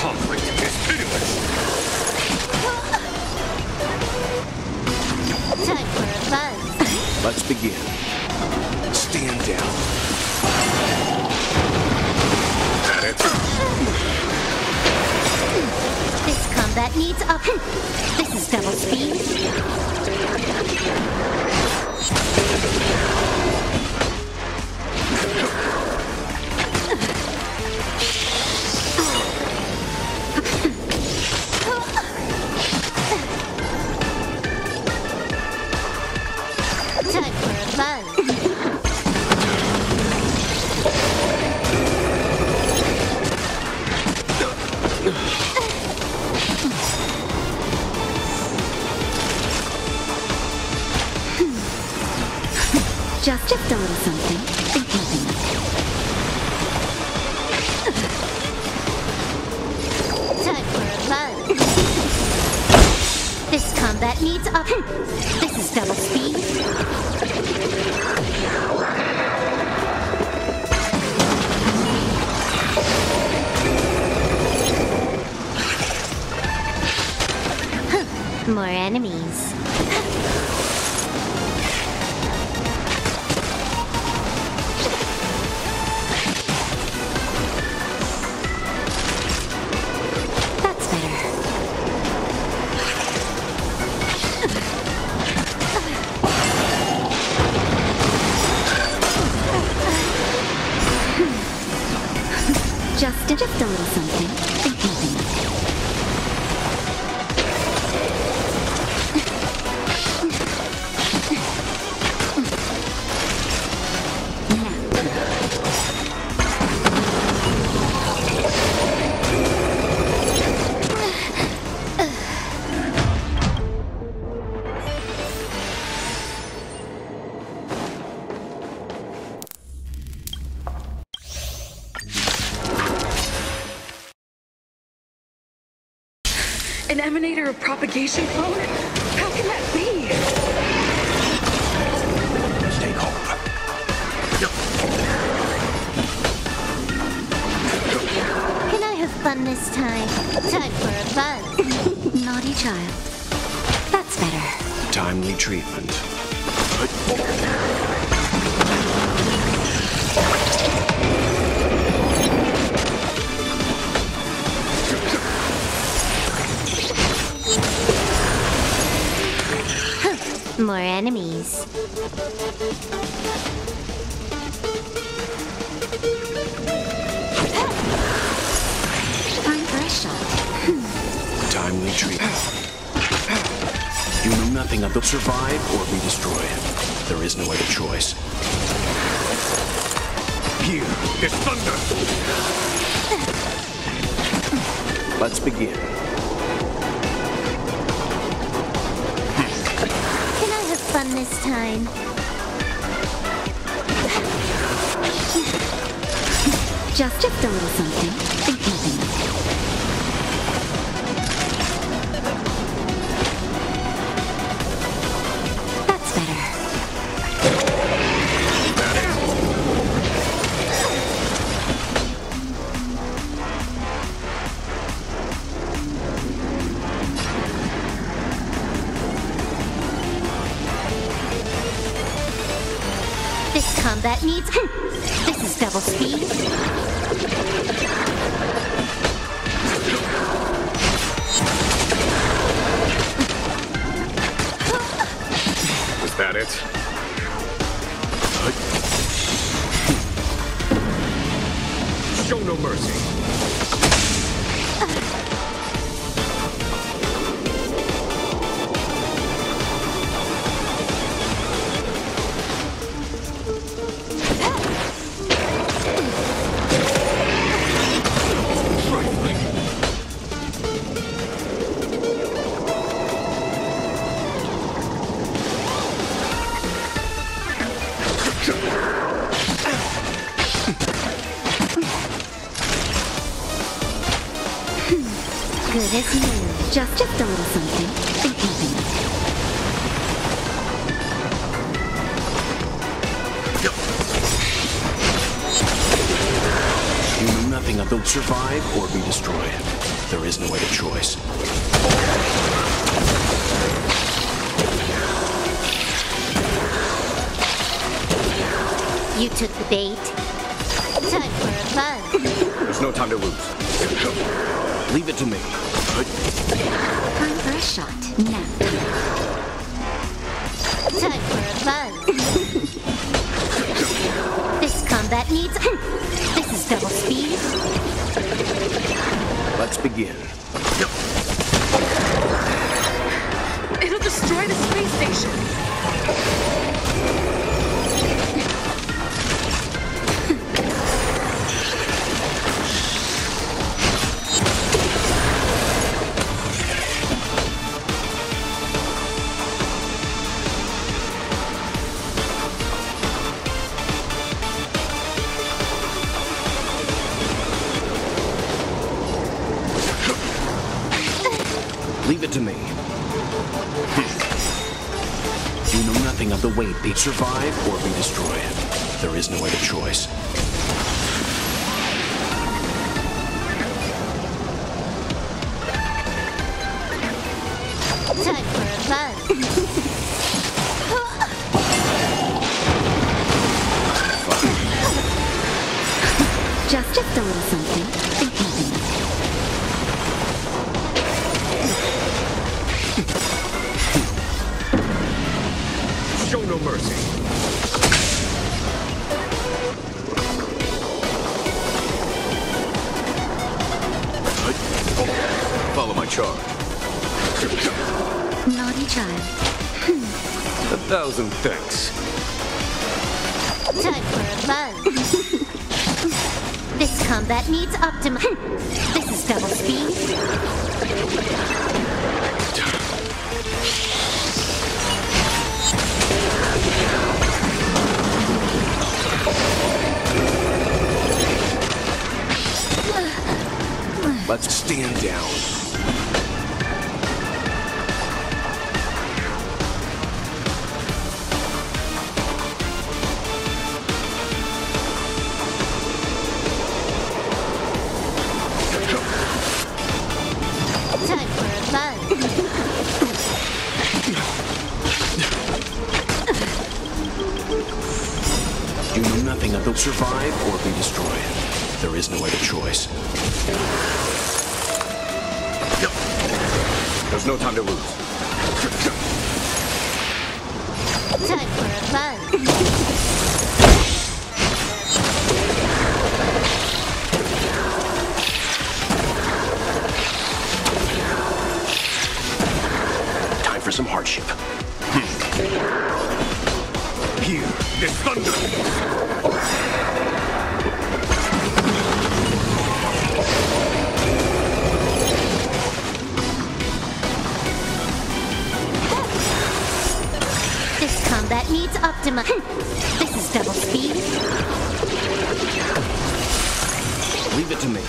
Conflict is hideous. Time for a buzz. Let's begin. Stand down. This combat needs up. This is double speed. Time for a buzz. Just a little something. Think nothing of Time for a buzz. This combat needs up. This is double speed. More enemies. That's better. Just a little something. Think nothing of An emanator of propagation clone? How can that be? Stay calm. Can I have fun this time? Time for a buzz. Naughty child. That's better. Timely treatment. More enemies. Time for a shot. Timely treatment. You know nothing of the survive or be destroyed. There is no other choice. Here is thunder. Let's begin. Can I have fun this time? Just a little something. Think nothing. That's better. This combat needs... This is double speed. Is that it? Show no mercy. Good as new. Just a little something. Think nothing. You know nothing of the survive or be destroyed. There is no other choice. You took the bait. Time for a buzz. There's no time to lose. Leave it to me. Time for a shot. Now. Time for a buzz. This combat needs... This is double speed. Let's begin. It'll destroy the space station. Leave it to me. You know nothing of the weight. They survive or be destroyed. There is no other choice. Time for a buzz. Just a little something. Think nothing. Show no mercy. Follow my charge. Naughty child. 1,000 thanks. Time for a buzz. This combat needs optima... This is double speed. Let's stand down. survive or be destroyed. There is no other choice. There's no time to lose. Time for a buzz. Time for some hardship. Here is thunder. This combat needs Optima. This is double speed. Leave it to me.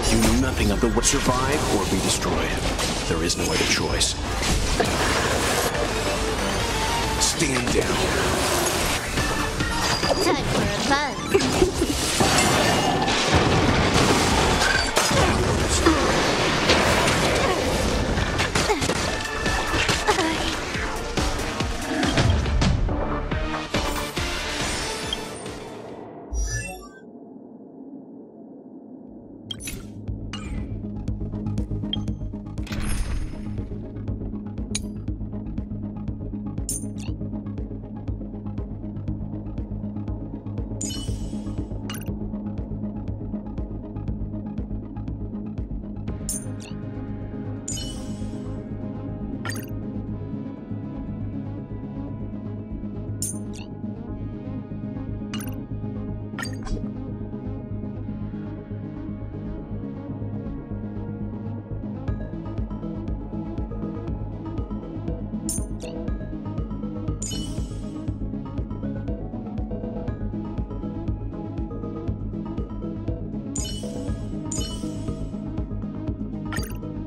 You know nothing of the what survive or be destroyed. There is no other choice. Stand down. Time for a buzz.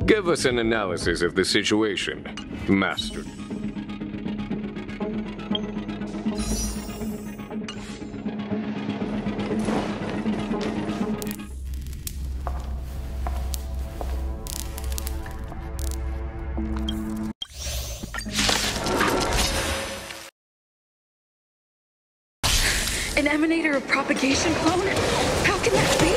Give us an analysis of the situation, Master. An emanator of propagation clone? How can that be?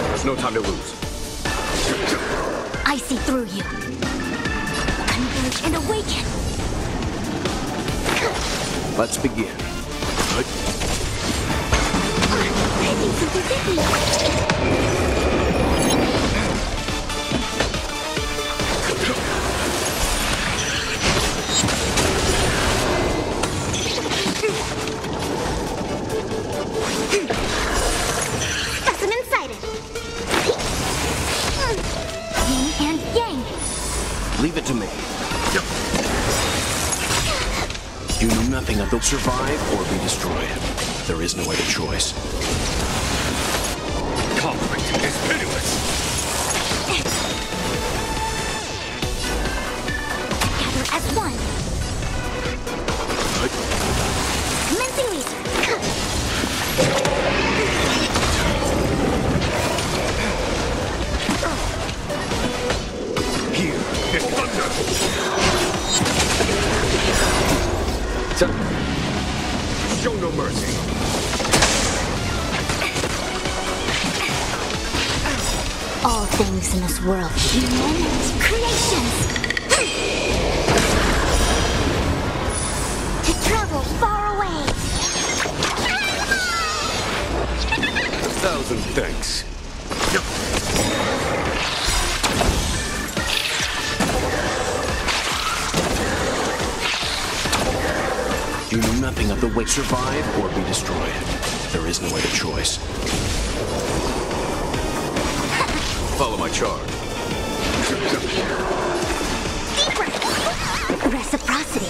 There's no time to lose. I see through you. Converge and awaken. Let's begin. I think something's hit me. Specimen sighted. Yin and yang. Leave it to me. You know nothing of the survive or be destroyed. There is no other choice. Conflict is pitiless. Together as one. Commencing laser. Here is thunder. Show no mercy. All things in this world, human creations. To travel far away. 1,000 thanks. You know nothing of the way survive or be destroyed. There is no other choice. Follow my charge. Deeper. Reciprocity.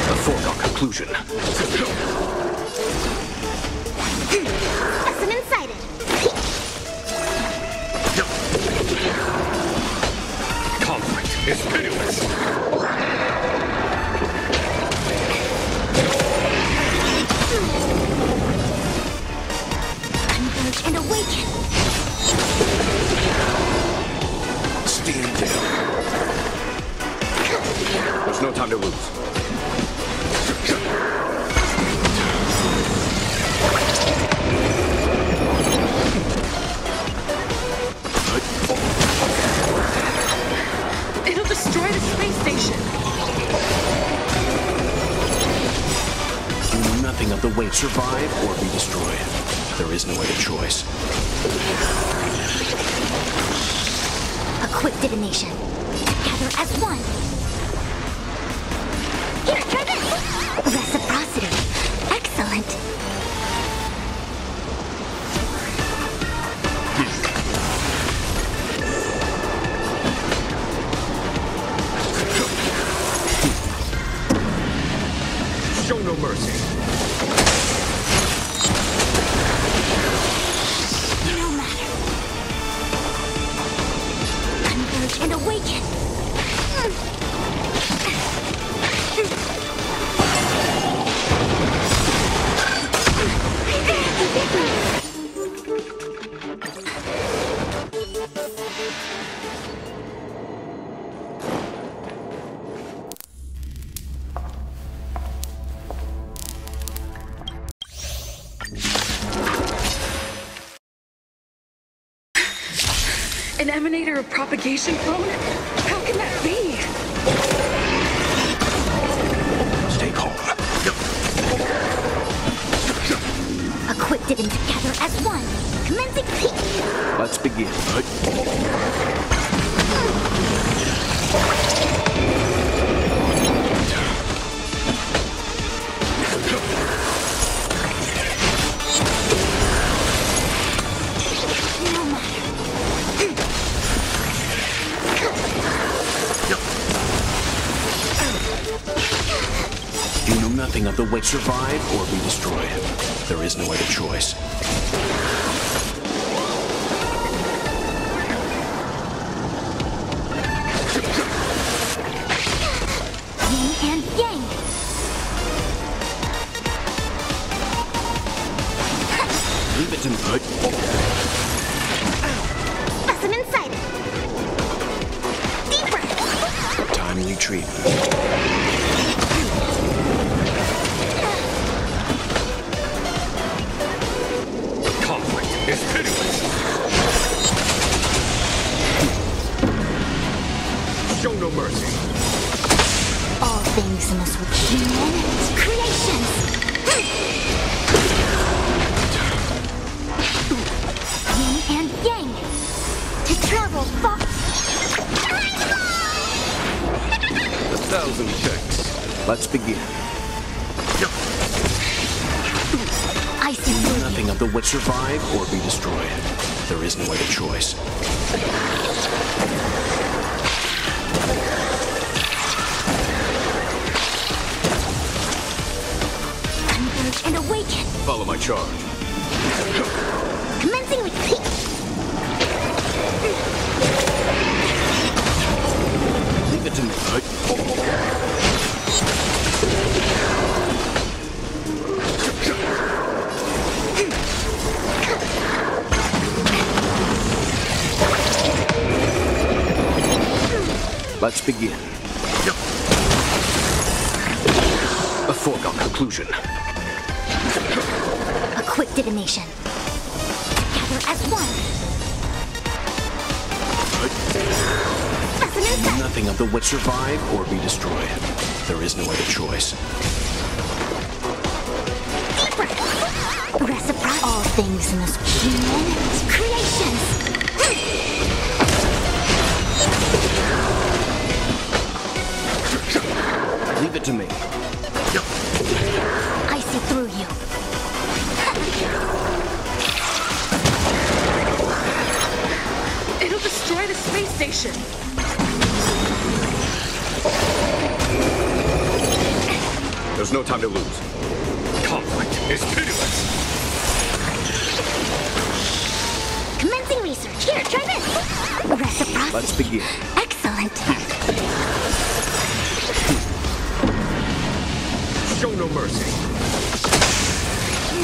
A foregone conclusion. Specimen sighted. Conflict is pitiless. but survive or be destroyed. There is no other choice. A quick divination. Gather as one. Here, try this! Reciprocity. Excellent. Show no mercy. No matter. Converge and awaken. An emanator of propagation clone? How can that be? Stay calm. A quick divination. Gather as one. Commencing peak. Let's begin. You know nothing of the way. Survive or be destroyed. There is no other choice. Yin and yang. Leave it to me. Specimen sighted. Deeper. Timely treat. Conflict is pitiless. Show no mercy. All things must work. Human creations. Yin and yang. To travel far. 1,000 checks. Let's begin. I see You know through nothing of the way. Survive or be destroyed. There is no other choice. Converge and awaken. Follow my charge. Commencing with peak. Leave it to me. Let's begin. A foregone conclusion. A quick divination. Gather as one. Specimen You know sight. nothing of the way. Survive or be destroyed. There is no other choice. Deeper. Reciprocity. All things must be human creations. Leave it to me. I see through you. It'll destroy the space station. There's no time to lose. Conflict is pitiless. Commencing research. Here, try this. Reciprocity. Let's begin. Excellent. Show no mercy.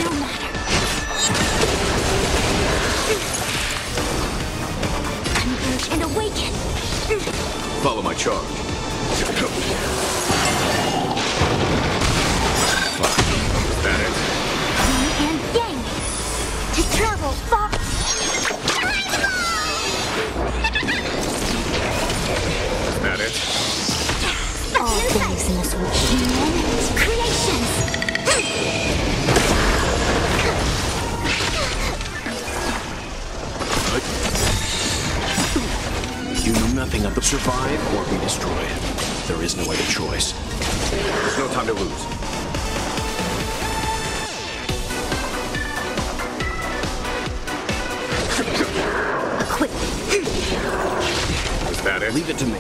No matter. Converge and awaken. Follow my charge. That it? Yin and yang. To travel far. That it? All things must work. Human creations. of the survive or be destroyed. There is no other choice. There's no time to lose. Is that it? Leave it to me.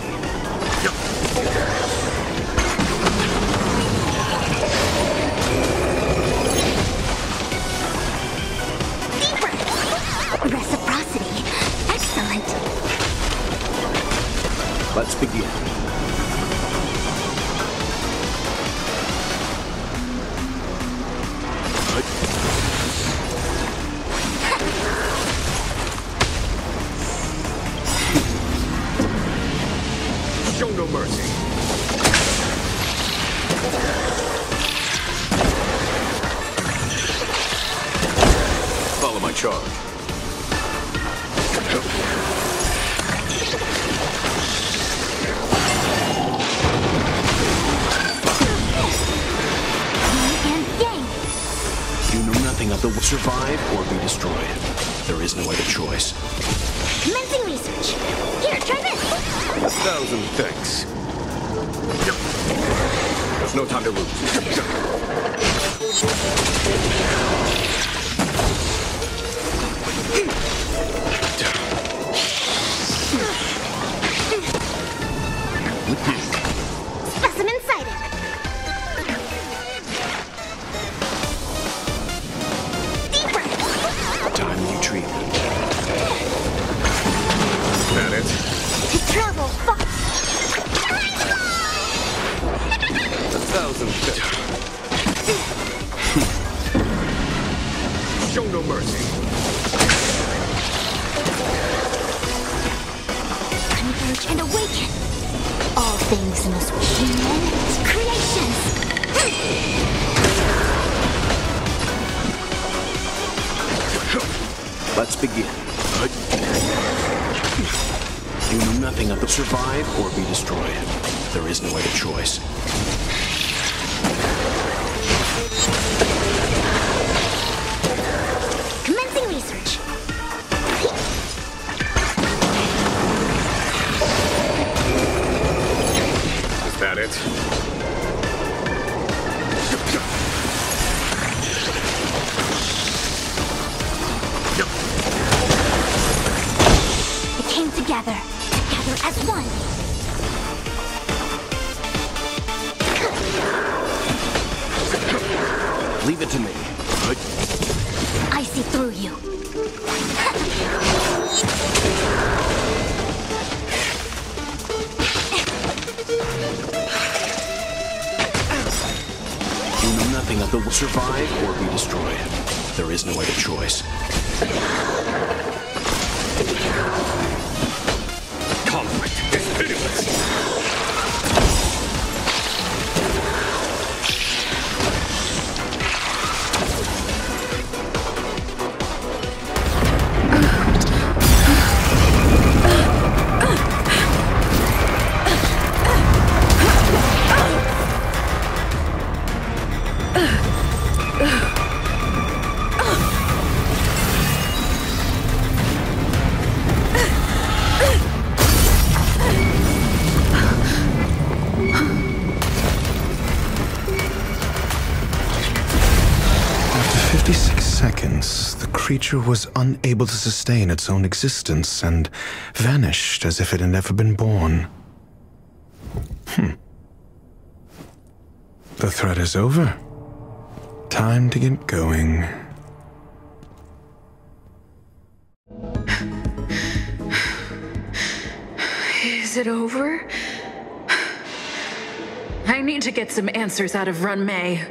Reciprocity. Excellent. Let's begin. Show no mercy. Follow my charge. You know nothing of the survive or be destroyed. There is no other choice. Commencing research. Here, try this. 1,000 thanks. There's no time to lose. Specimen sighted. Deeper. Timely treatment. That it? To travel far. 1,000 thanks. Show no mercy. Converge and awaken. All things must be human creations. Let's begin. You know nothing of the survive or be destroyed. There is no other choice. Commencing research. Is that it? It came together. Together as one. Leave it to me. I see through you. You know nothing of the survive or be destroyed. There is no other choice. Conflict is pitiless. The creature was unable to sustain its own existence and vanished as if it had never been born. The threat is over. Time to get going. Is it over? I need to get some answers out of Ruan Mei.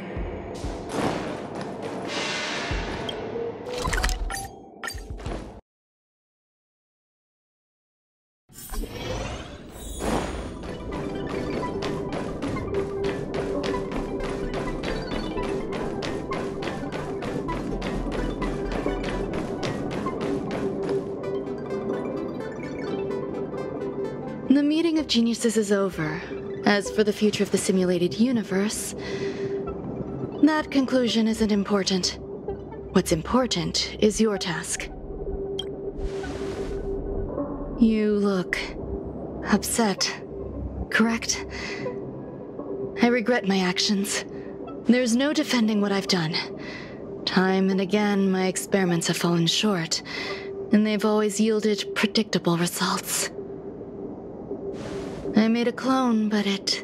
The meeting of geniuses is over. As for the future of the simulated universe, that conclusion isn't important. What's important is your task. You look upset, correct? I regret my actions. There's no defending what I've done. Time and again, my experiments have fallen short, and they've always yielded predictable results. I made a clone, but it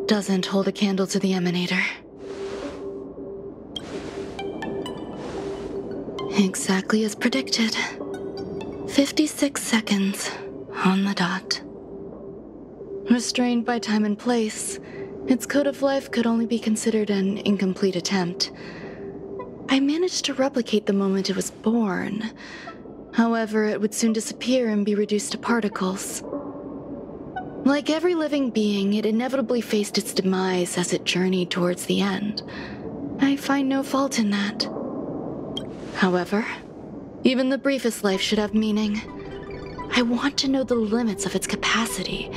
doesn't hold a candle to the Emanator. Exactly as predicted. 56 seconds on the dot. Restrained by time and place, its code of life could only be considered an incomplete attempt. I managed to replicate the moment it was born. However, it would soon disappear and be reduced to particles. Like every living being, it inevitably faced its demise as it journeyed towards the end. I find no fault in that. However, even the briefest life should have meaning. I want to know the limits of its capacity.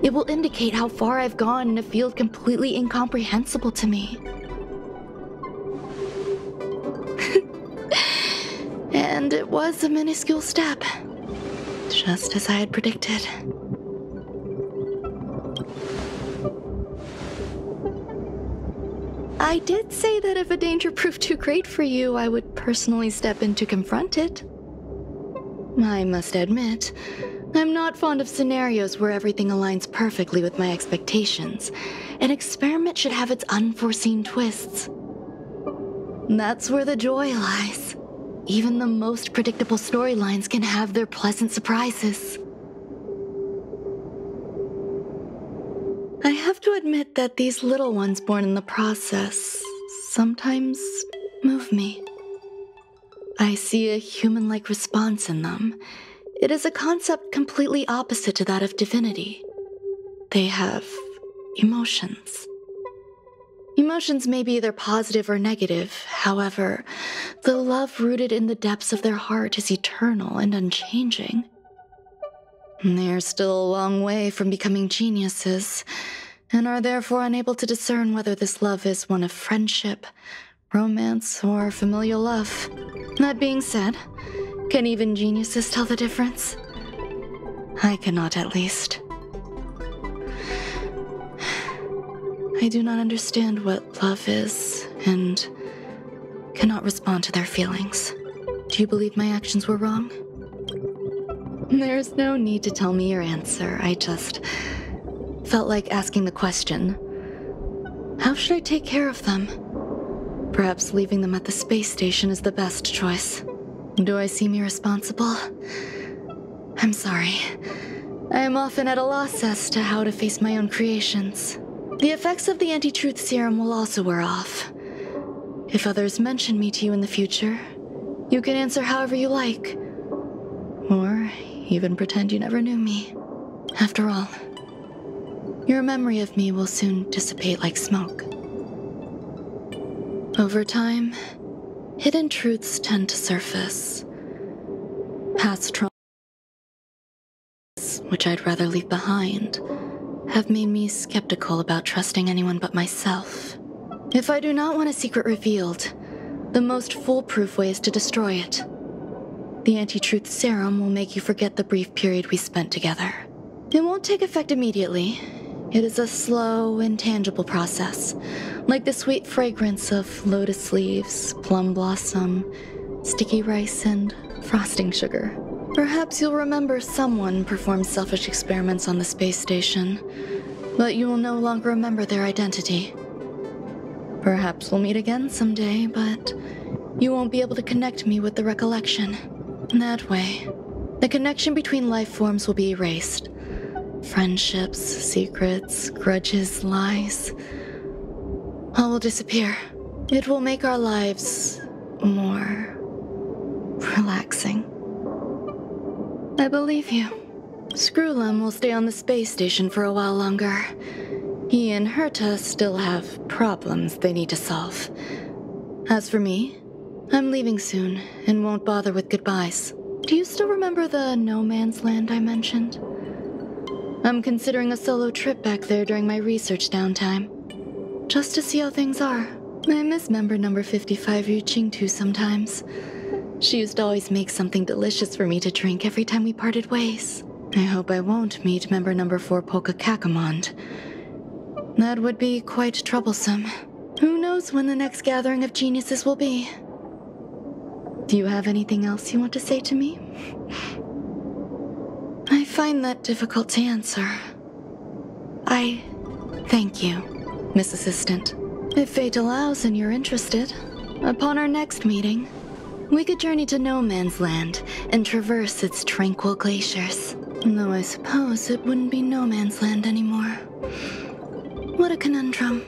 It will indicate how far I've gone in a field completely incomprehensible to me. And it was a minuscule step, just as I had predicted. I did say that if a danger proved too great for you, I would personally step in to confront it. I must admit, I'm not fond of scenarios where everything aligns perfectly with my expectations. An experiment should have its unforeseen twists. That's where the joy lies. Even the most predictable storylines can have their pleasant surprises. I have to admit that these little ones born in the process sometimes move me. I see a human-like response in them. It is a concept completely opposite to that of divinity. They have emotions. Emotions may be either positive or negative. However, the love rooted in the depths of their heart is eternal and unchanging. They are still a long way from becoming geniuses, and are therefore unable to discern whether this love is one of friendship, romance, or familial love. That being said, can even geniuses tell the difference? I cannot, at least. I do not understand what love is, and cannot respond to their feelings. Do you believe my actions were wrong? There's no need to tell me your answer. I just felt like asking the question. How should I take care of them? Perhaps leaving them at the space station is the best choice. Do I seem irresponsible? I'm sorry. I am often at a loss as to how to face my own creations. The effects of the anti-truth serum will also wear off. If others mention me to you in the future, you can answer however you like. Or even pretend you never knew me. After all, your memory of me will soon dissipate like smoke. Over time, hidden truths tend to surface. Past traumas, which I'd rather leave behind, have made me skeptical about trusting anyone but myself. If I do not want a secret revealed, the most foolproof way is to destroy it. The anti-truth serum will make you forget the brief period we spent together. It won't take effect immediately. It is a slow, intangible process, like the sweet fragrance of lotus leaves, plum blossom, sticky rice, and frosting sugar. Perhaps you'll remember someone performed selfish experiments on the space station, but you will no longer remember their identity. Perhaps we'll meet again someday, but you won't be able to connect me with the recollection. That way, the connection between life forms will be erased. Friendships, secrets, grudges, lies, all will disappear. It will make our lives more relaxing. I believe you. Screwlum will stay on the space station for a while longer. He and Herta still have problems they need to solve. As for me, I'm leaving soon and won't bother with goodbyes. Do you still remember the no man's land I mentioned? I'm considering a solo trip back there during my research downtime, just to see how things are. I miss member number 55 Yu Qingtu sometimes. She used to always make something delicious for me to drink every time we parted ways. I hope I won't meet member number 4 Polka Kakamond. That would be quite troublesome. Who knows when the next gathering of geniuses will be? Do you have anything else you want to say to me? I find that difficult to answer. I thank you, Miss Assistant. If fate allows and you're interested, upon our next meeting, we could journey to No Man's Land and traverse its tranquil glaciers. Though I suppose it wouldn't be No Man's Land anymore. What a conundrum.